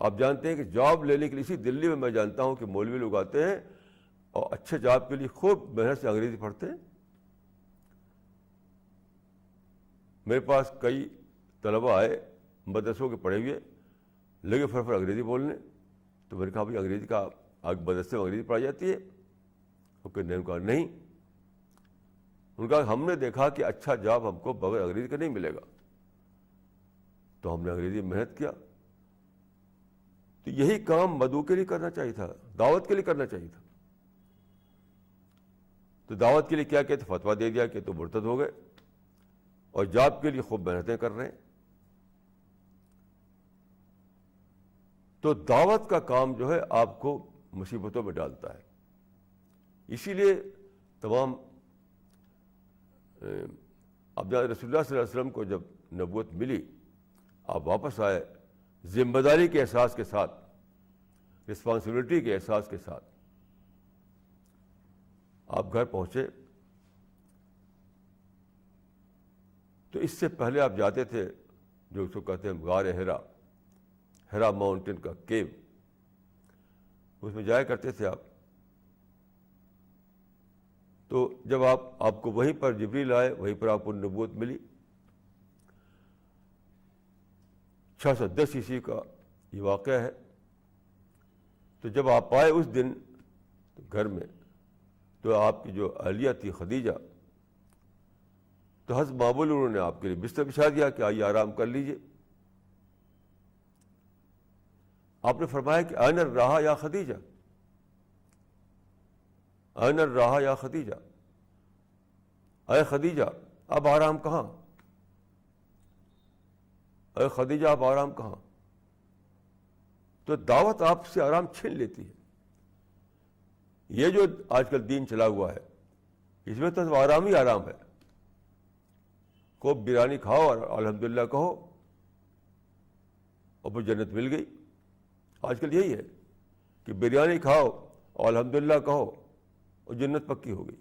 [SPEAKER 1] آپ جانتے ہیں کہ جاب لینے کے لیے اسی دلی میں جانتا ہوں کہ مولوی لوگ آتے ہیں اور اچھے جاب کے لیے خوب محنت سے انگریزی پڑھتے ہیں. میرے پاس کئی طلبہ آئے مدرسوں کے پڑھے ہوئے، لگے فر انگریزی بولنے. تو میں نے کہا بھائی انگریزی کا مدرسے میں انگریزی پڑھائی جاتی ہے؟ نے کہا نہیں. ان کا ہم نے دیکھا کہ اچھا جاب ہم کو بغیر انگریزی کا نہیں ملے گا، تو ہم نے انگریزی میں محنت کیا. تو یہی کام مدعو کے لیے کرنا چاہیے تھا، دعوت کے لیے کرنا چاہیے تھا. تو دعوت کے لیے کیا کہتے، فتویٰ دے دیا کہ تو مرتد ہو گئے، اور جاب کے لیے خوب محنتیں کر رہے ہیں. تو دعوت کا کام جو ہے آپ کو مصیبتوں میں ڈالتا ہے. اسی لیے تمام اب رسول اللہ صلی اللہ علیہ وسلم کو جب نبوت ملی، آپ واپس آئے ذمہ داری کے احساس کے ساتھ، رسپانسبلٹی کے احساس کے ساتھ. آپ گھر پہنچے تو اس سے پہلے آپ جاتے تھے جو اس کو کہتے ہیں غار ہرا ماؤنٹین کا کیو، اس میں جایا کرتے تھے آپ. تو جب آپ کو وہیں پر جبریل آئے، وہیں پر آپ کو نبوت ملی. 610 عیسوی کا یہ واقعہ ہے. تو جب آپ آئے اس دن گھر میں، تو آپ کی جو اہلیہ تھی خدیجہ، تو حسب معمول انہوں نے آپ کے لیے بستر بچھا دیا کہ آئیے آرام کر لیجیے. آپ نے فرمایا کہ این الراحہ یا خدیجہ، این الراحہ یا خدیجہ، اے خدیجہ اب آرام کہاں، اے خدیجہ اب آرام کہاں. تو دعوت آپ سے آرام چھین لیتی ہے. یہ جو آج کل دین چلا ہوا ہے، اس میں تو آرام ہی آرام ہے. خوب بریانی کھاؤ اور الحمدللہ کہو اور پھر جنت مل گئی. آج کل یہی ہے کہ بریانی کھاؤ اور الحمدللہ کہو اور جنت پکی ہو گئی.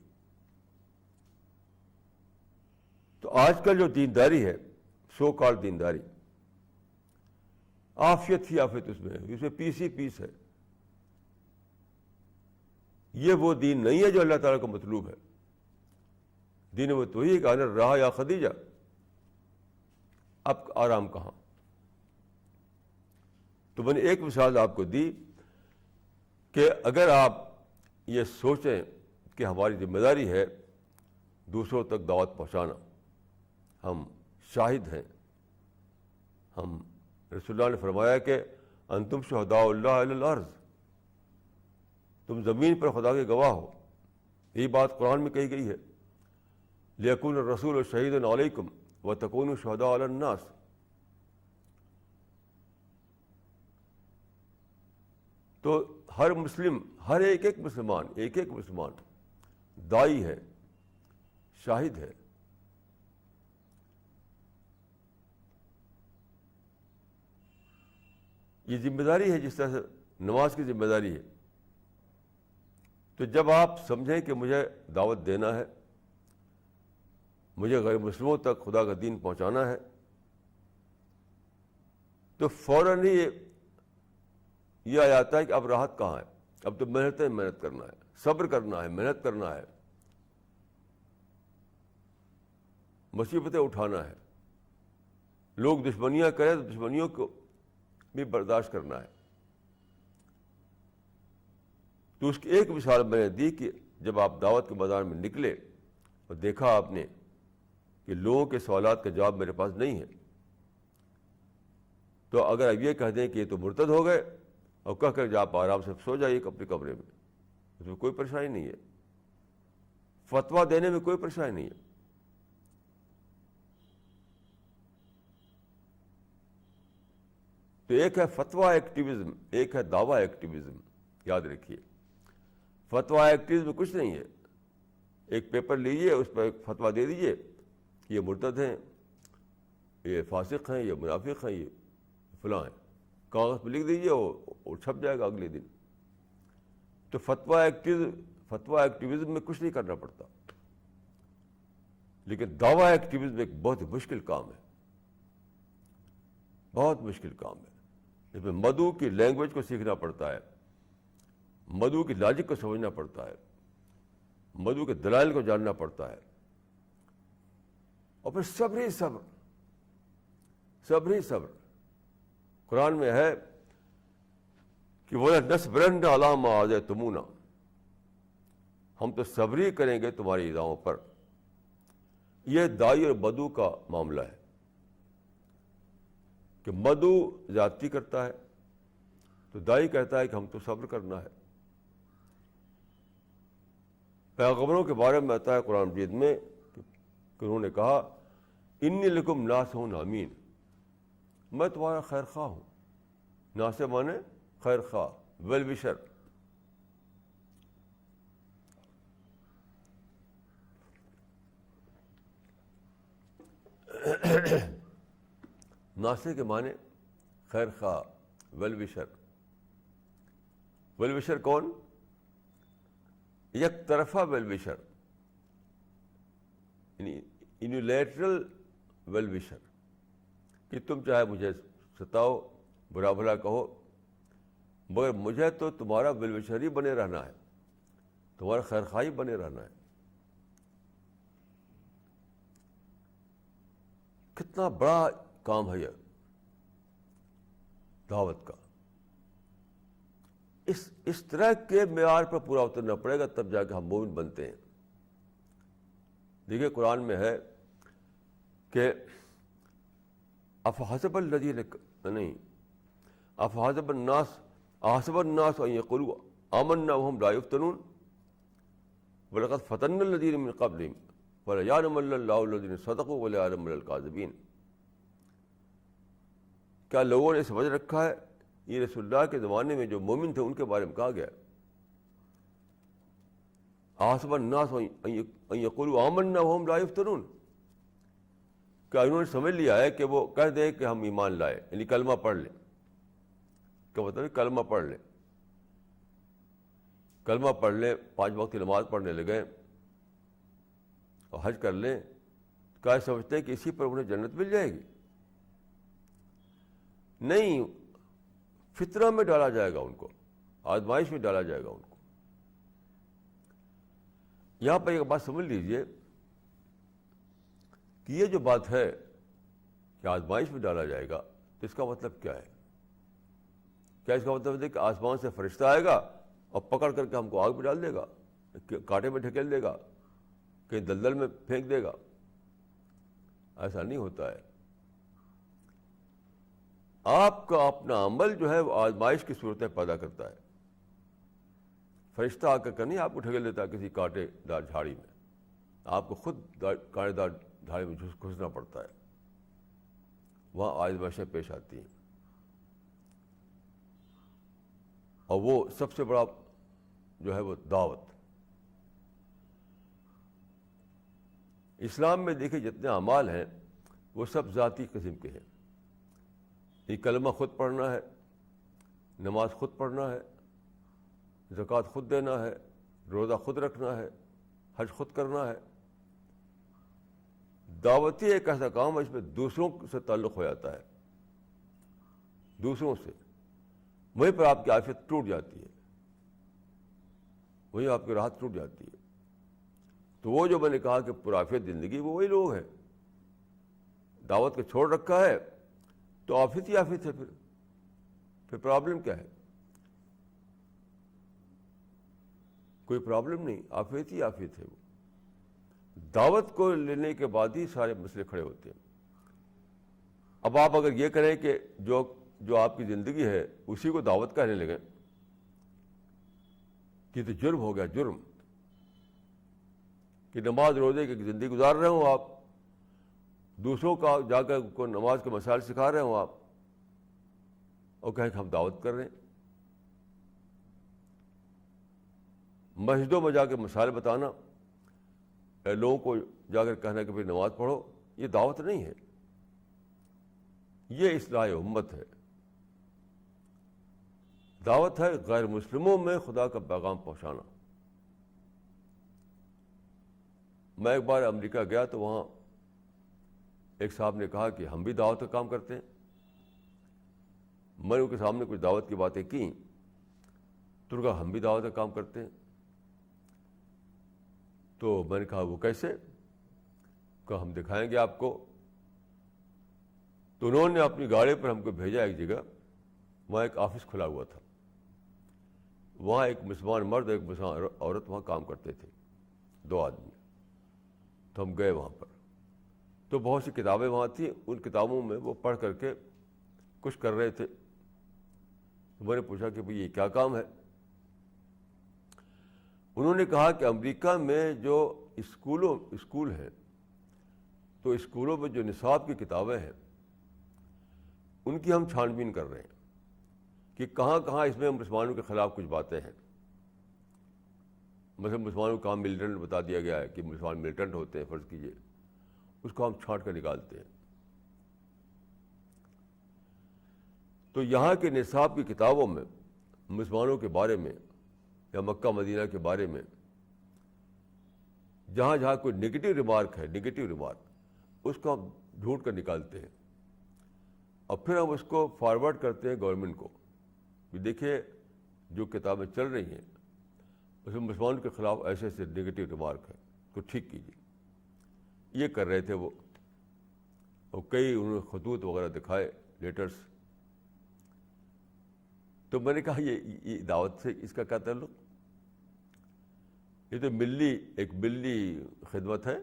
[SPEAKER 1] تو آج کل جو دینداری ہے، سو کال دینداری، عافیت ہی عافیت اس میں پیس ہی پیس ہے. یہ وہ دین نہیں ہے جو اللہ تعالیٰ کو مطلوب ہے. دین وہ تو ہی کہ ان الراحہ یا خدیجہ، اب آرام کہاں. تو میں نے ایک مثال آپ کو دی کہ اگر آپ یہ سوچیں کہ ہماری ذمہ داری ہے دوسروں تک دعوت پہنچانا، ہم شاہد ہیں. ہم رسول اللہ نے فرمایا کہ انتم شہداء اللہ علی الارض، تم زمین پر خدا کے گواہ ہو. یہی بات قرآن میں کہی گئی ہے، لیکون الرسول شہیدا علیکم وتکونوا شہداء علی الناس. تو ہر مسلم، ہر ایک مسلمان داعی ہے، شاہد ہے. یہ ذمہ داری ہے، جس طرح سے نماز کی ذمہ داری ہے. تو جب آپ سمجھیں کہ مجھے دعوت دینا ہے، مجھے غیر مسلموں تک خدا کا دین پہنچانا ہے، تو فوراً ہی یہ آ جاتا ہے کہ اب راحت کہاں ہے. اب تو محنت کرنا ہے، صبر کرنا ہے، محنت کرنا ہے، مصیبتیں اٹھانا ہے. لوگ دشمنیاں کریں تو دشمنیوں کو بھی برداشت کرنا ہے. تو اس کی ایک مثال میں نے دی کہ جب آپ دعوت کے میدان میں نکلے اور دیکھا آپ نے کہ لوگوں کے سوالات کا جواب میرے پاس نہیں ہے، تو اگر اب یہ کہہ دیں کہ یہ تو مرتد ہو گئے اور کہہ کر آپ آرام سے سو جائیے اپنے کمرے میں، اس میں کوئی پریشانی نہیں ہے. فتویٰ دینے میں کوئی پریشانی نہیں ہے. تو ایک ہے فتویٰ ایکٹیویزم، ایک ہے دعویٰ ایکٹیویزم. یاد رکھیے، فتویٰ ایکٹیویزم میں کچھ نہیں ہے. ایک پیپر لیجیے، اس پر ایک فتویٰ دے دیجیے، یہ مرتد ہیں، یہ فاسق ہیں، یہ منافق ہیں، یہ فلاں ہیں، کاغذ پہ لکھ دیجیے اور چھپ جائے گا اگلے دن. تو فتویٰ ایکٹیویزم میں کچھ نہیں کرنا پڑتا. لیکن دعویٰ ایکٹیویزم ایک بہت مشکل کام ہے، بہت مشکل کام ہے. اس میں مدعو کی لینگویج کو سیکھنا پڑتا ہے، مدعو کی لاجک کو سمجھنا پڑتا ہے، مدعو کے دلائل کو جاننا پڑتا ہے، اور پھر صبر ہی صبر، صبر ہی صبر. قرآن میں ہے کہ وَلَنَصْبِرَنَّ عَلَىٰ مَا آذَيْتُمُونَا، ہم تو صبر ہی کریں گے تمہاری ایذاؤں پر. یہ دائی اور مدعو کا معاملہ ہے کہ مدعو زیادتی کرتا ہے تو دائی کہتا ہے کہ ہم تو صبر کرنا ہے. پیغمبروں کے بارے میں آتا ہے قرآن مجید میں کہ انہوں نے کہا انی لکم ناصح امین، میں تمہارا خیر خواہ ہوں. ناصح مانے خیر خواہ، ویل وشر. ناصح کے معنی خیر خواہ، ویل وشر. ویل وشر کون؟ یک طرفہ ویل وشر، یعنی یونیلیٹرل ویل وشر، کہ تم چاہے مجھے ستاؤ، برا بھلا کہو، مگر مجھے تو تمہارا ویل وشر ہی بنے رہنا ہے، تمہارا خیر خواہ بنے رہنا ہے. کتنا بڑا کام ہے یہ دعوت کا. اس طرح کے معیار پر پورا اترنا پڑے گا تب جا کے ہم مومن بنتے ہیں. دیکھیے قرآن میں ہے کہ افحسب الذین نہیں افحسب الناس احسب الناس ان یقولوا آمنا وهم لا یفتنون ولقد فتنا الذین من قبلهم ولیعلمن اللہ الذین صدقوا ولیعلمن الکاذبین. کیا لوگوں نے سمجھ رکھا ہے یہ رسول اللہ کے زمانے میں جو مومن تھے ان کے بارے میں کہا گیا احسب الناس ان یقولوا آمنا وهم لا یفتنون، کیا انہوں نے سمجھ لیا ہے کہ وہ کہہ دیں کہ ہم ایمان لائے، یعنی کلمہ پڑھ لیں. کیا مطلب کلمہ پڑھ لیں، کلمہ پڑھ لیں، 5 وقت کی نماز پڑھنے لگیں اور حج کر لیں، کیا سمجھتے ہیں کہ اسی پر انہیں جنت مل جائے گی؟ نہیں، فتنہ میں ڈالا جائے گا ان کو، آزمائش میں ڈالا جائے گا ان کو. یہاں پر ایک بات سمجھ لیجئے کہ یہ جو بات ہے کہ آزمائش میں ڈالا جائے گا تو اس کا مطلب کیا ہے؟ کیا اس کا مطلب ہے کہ آسمان سے فرشتہ آئے گا اور پکڑ کر کے ہم کو آگ میں ڈال دے گا، کانٹے میں ڈھکیل دے گا، کہیں دلدل میں پھینک دے گا؟ ایسا نہیں ہوتا ہے. آپ کا اپنا عمل جو ہے وہ آزمائش کی صورتیں پیدا کرتا ہے. فرشتہ آ کر نہیں آپ کو ڈھکیل دیتا کسی کانٹے دار جھاڑی میں، آپ کو خود کانٹے دار جھاڑی میں گھسنا پڑتا ہے، وہاں آزمائشیں پیش آتی ہیں. اور وہ سب سے بڑا جو ہے وہ دعوت. اسلام میں دیکھیں جتنے اعمال ہیں وہ سب ذاتی قسم کے ہیں. یہ کلمہ خود پڑھنا ہے، نماز خود پڑھنا ہے، زکوٰۃ خود دینا ہے، روزہ خود رکھنا ہے، حج خود کرنا ہے. دعوتی ایک ایسا کام ہے اس میں دوسروں سے تعلق ہو جاتا ہے، دوسروں سے. وہیں پر آپ کی عافیت ٹوٹ جاتی ہے، وہیں آپ کی راحت ٹوٹ جاتی ہے. تو وہ جو میں نے کہا کہ پرعافیت زندگی، وہ وہی لوگ ہیں. دعوت کو چھوڑ رکھا ہے تو آفت ہی آفت ہے. پھر پرابلم کیا ہے؟ کوئی پرابلم نہیں، آفت ہی آفت ہے. وہ دعوت کو لینے کے بعد ہی سارے مسئلے کھڑے ہوتے ہیں. اب آپ اگر یہ کریں کہ جو آپ کی زندگی ہے اسی کو دعوت کہنے لگیں کہ تو جرم ہو گیا، جرم کہ نماز روزے کی زندگی گزار رہے ہوں آپ، دوسروں کا جا کر کو نماز کے مسائل سکھا رہے ہوں آپ، اور کہیں کہ ہم دعوت کر رہے ہیں. مسجدوں میں جا کے مسائل بتانا، لوگوں کو جا کر کہنا کہ بھائی نماز پڑھو، یہ دعوت نہیں ہے، یہ اصلاح امت ہے. دعوت ہے غیر مسلموں میں خدا کا پیغام پہنچانا. میں ایک بار امریکہ گیا تو وہاں ایک صاحب نے کہا کہ ہم بھی دعوت کا کام کرتے ہیں. میں نے ان کے سامنے کچھ دعوت کی باتیں کی تو کہا ہم بھی دعوت کا کام کرتے ہیں. تو میں نے کہا وہ کیسے؟ کہا ہم دکھائیں گے آپ کو. تو انہوں نے اپنی گاڑی پر ہم کو بھیجا ایک جگہ. وہاں ایک آفس کھلا ہوا تھا. وہاں ایک مسلمان مرد ایک مسلمان عورت وہاں کام کرتے تھے, 2 آدمی. تو ہم گئے وہاں پر. تو بہت سی کتابیں وہاں تھیں. ان کتابوں میں وہ پڑھ کر کے کچھ کر رہے تھے. تو میں نے پوچھا کہ بھئی یہ کیا کام ہے؟ انہوں نے کہا کہ امریکہ میں جو اسکول ہیں تو اسکولوں میں جو نصاب کی کتابیں ہیں ان کی ہم چھان بین کر رہے ہیں کہ کہاں کہاں اس میں مسلمانوں کے خلاف کچھ باتیں ہیں. مثلا مسلمانوں کا کام ملیٹنٹ بتا دیا گیا ہے کہ مسلمان ملیٹنٹ ہوتے ہیں فرض کیجیے, اس کو ہم چھانٹ کر نکالتے ہیں. تو یہاں کے نصاب کی کتابوں میں مسلمانوں کے بارے میں یا مکہ مدینہ کے بارے میں جہاں جہاں کوئی نگیٹو ریمارک ہے, اس کو ہم ڈھونڈ کر نکالتے ہیں اور پھر ہم اس کو فارورڈ کرتے ہیں گورنمنٹ کو کہ دیکھیے جو کتابیں چل رہی ہیں اس میں مسلمانوں کے خلاف ایسے ایسے نگیٹو ریمارک ہے, تو ٹھیک کیجیے. یہ کر رہے تھے وہ. اور کئی انہوں نے خطوط وغیرہ دکھائے, لیٹرس. تو میں نے کہا یہ دعوت سے اس کا کیا تعلق؟ یہ تو ایک ملی خدمت ہے.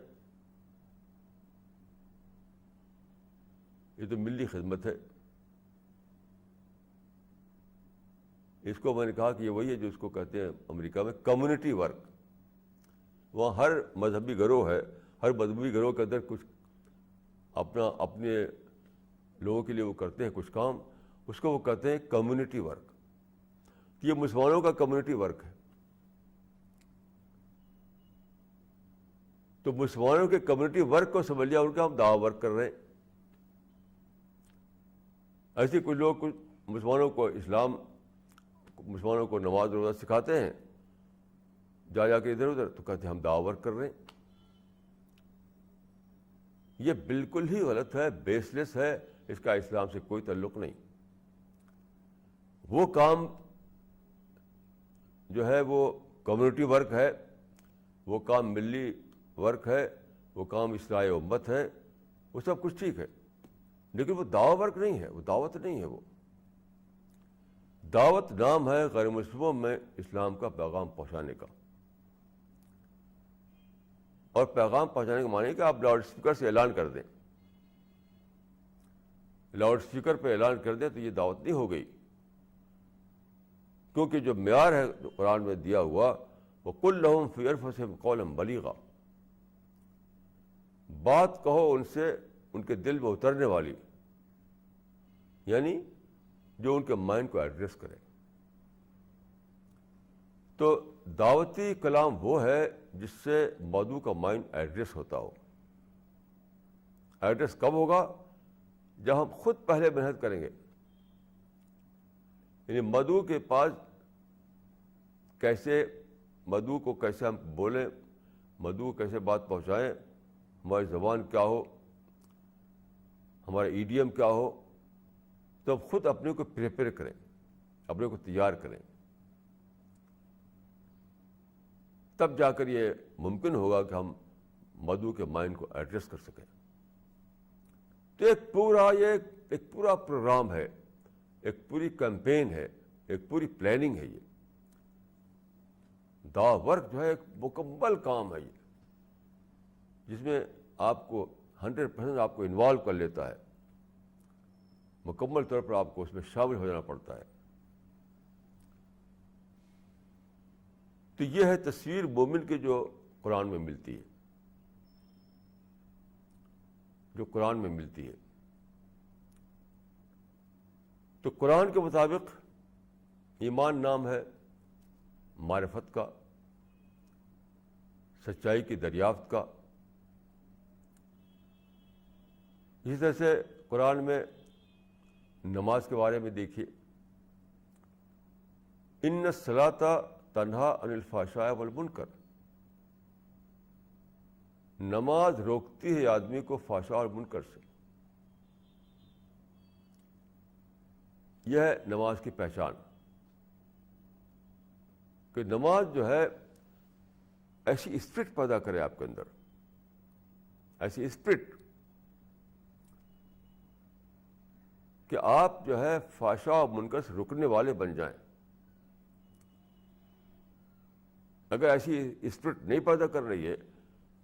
[SPEAKER 1] یہ تو ملی خدمت ہے. اس کو میں نے کہا کہ یہ وہی ہے جو اس کو کہتے ہیں امریکہ میں کمیونٹی ورک. وہاں ہر مذہبی گروہ ہے, ہر مذہبی گروہ کے اندر کچھ اپنے لوگوں کے لیے وہ کرتے ہیں کچھ کام, اس کو وہ کہتے ہیں کمیونٹی ورک. یہ مسلمانوں کا کمیونٹی ورک ہے. تو مسلمانوں کے کمیونٹی ورک کو سمجھ لیا ان کا ہم دعویٰ ورک کر رہے ہیں. ایسے کچھ لوگ کچھ مسلمانوں کو نماز روزہ سکھاتے ہیں جا کے ادھر ادھر, تو کہتے ہیں ہم دعویٰ ورک کر رہے ہیں. یہ بالکل ہی غلط ہے, بیس لیس ہے, اس کا اسلام سے کوئی تعلق نہیں. وہ کام جو ہے وہ کمیونٹی ورک ہے, وہ کام ملی ورک ہے, وہ کام اصلاح امت ہے, وہ سب کچھ ٹھیک ہے, لیکن وہ دعویٰ ورک نہیں ہے, وہ دعوت نہیں ہے. وہ دعوت نام ہے غیر مسلموں میں اسلام کا پیغام پہنچانے کا. اور پیغام پہنچانے کا معنی ہے کہ آپ لاؤڈ اسپیکر سے اعلان کر دیں. لاؤڈ اسپیکر پہ اعلان کر دیں تو یہ دعوت نہیں ہو گئی, کیونکہ جو معیار ہے قرآن میں دیا ہوا وَقُلْ لَهُمْ فِي أَنفُسِهِمْ قَوْلًا بَلِيغًا, بات کہو ان سے ان کے دل میں اترنے والی, یعنی جو ان کے مائنڈ کو ایڈریس کرے. تو دعوتی کلام وہ ہے جس سے مدعو کا مائنڈ ایڈریس ہوتا ہو. ایڈریس کب ہوگا؟ جب ہم خود پہلے محنت کریں گے. یعنی مدعو کے پاس مدعو کو کیسے ہم بولیں, مدعو کو کیسے بات پہنچائیں, ہماری زبان کیا ہو, ہمارا ایڈیم کیا ہو, تو ہم خود اپنے کو پریپیئر کریں, اپنے کو تیار کریں. تب جا کر یہ ممکن ہوگا کہ ہم مدعو کے مائنڈ کو ایڈریس کر سکیں. تو ایک پورا پروگرام ہے, ایک پوری کیمپین ہے, ایک پوری پلاننگ ہے. یہ دعویٰ ورک جو ہے ایک مکمل کام ہے یہ, جس میں آپ کو 100% آپ کو انوالو کر لیتا ہے, مکمل طور پر آپ کو اس میں شامل ہو جانا پڑتا ہے. تو یہ ہے تصویر مومن کی جو قرآن میں ملتی ہے, تو قرآن کے مطابق ایمان نام ہے معرفت کا, سچائی کی دریافت کا. اسی طرح سے قرآن میں نماز کے بارے میں دیکھیے, ان الصلاۃ تنہا عن الفحشاء والمنکر, نماز روکتی ہے آدمی کو فحشاء اور منکر سے. یہ ہے نماز کی پہچان کہ نماز جو ہے ایسی اسپرٹ پیدا کرے آپ کے اندر, ایسی اسپرٹ کہ آپ جو ہے فحشاء اور منکر سے رکنے والے بن جائیں. اگر ایسی اسپرٹ نہیں پیدا کر رہی ہے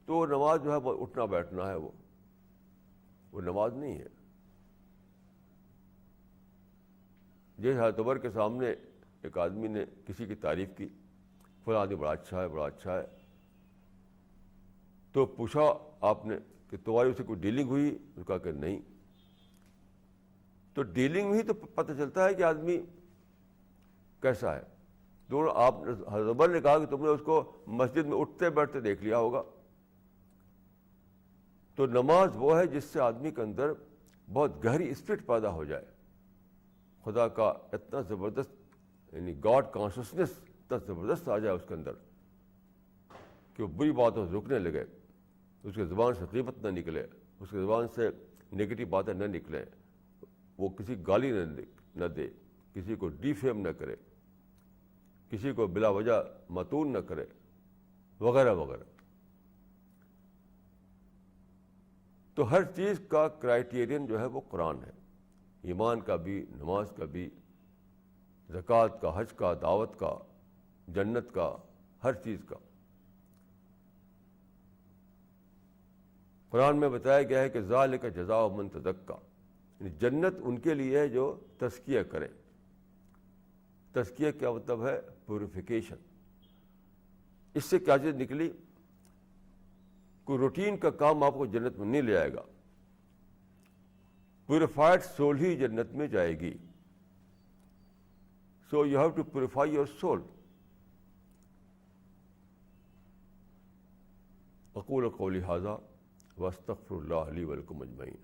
[SPEAKER 1] تو نماز جو ہے وہ اٹھنا بیٹھنا ہے, وہ نماز نہیں ہے. جیسے حضرت عمر کے سامنے ایک آدمی نے کسی کی تعریف کی, فلاں آدمی بڑا اچھا ہے, بڑا اچھا ہے. تو پوچھا آپ نے کہ تمہاری اسے کوئی ڈیلنگ ہوئی؟ اس نے کہا کہ نہیں. تو ڈیلنگ ہوئی تو پتہ چلتا ہے کہ آدمی کیسا ہے. دونوں آپ حضرت عمر نے کہا کہ تم نے اس کو مسجد میں اٹھتے بیٹھتے دیکھ لیا ہوگا. تو نماز وہ ہے جس سے آدمی کے اندر بہت گہری اسپرٹ پیدا ہو جائے, خدا کا اتنا زبردست, یعنی گاڈ کانشسنس اتنا زبردست آ جائے اس کے اندر کہ وہ بری باتوں سے رکنے لگے, اس کے زبان سے غیبت نہ نکلے, اس کے زبان سے نگیٹو باتیں نہ نکلیں, وہ کسی گالی نہ دے, کسی کو ڈیفیم نہ کرے, کسی کو بلا وجہ متون نہ کرے, وغیرہ وغیرہ. تو ہر چیز کا کرائیٹیرین جو ہے وہ قرآن ہے, ایمان کا بھی, نماز کا بھی, زکوٰۃ کا, حج کا, دعوت کا, جنت کا, ہر چیز کا. قرآن میں بتایا گیا ہے کہ ذالک جزاء من تزکیٰ, یعنی جنت ان کے لیے ہے جو تزکیہ کریں. تزکیہ کیا مطلب ہے؟ پیوریفیکیشن. اس سے کیا چیز نکلی؟ کوئی روٹین کا کام آپ کو جنت میں نہیں لے آئے گا. پیوریفائڈ سول ہی جنت میں جائے گی. So you have to purify your soul. اقول قولی ھذا واستغفر اللہ لی ولکم اجمعین.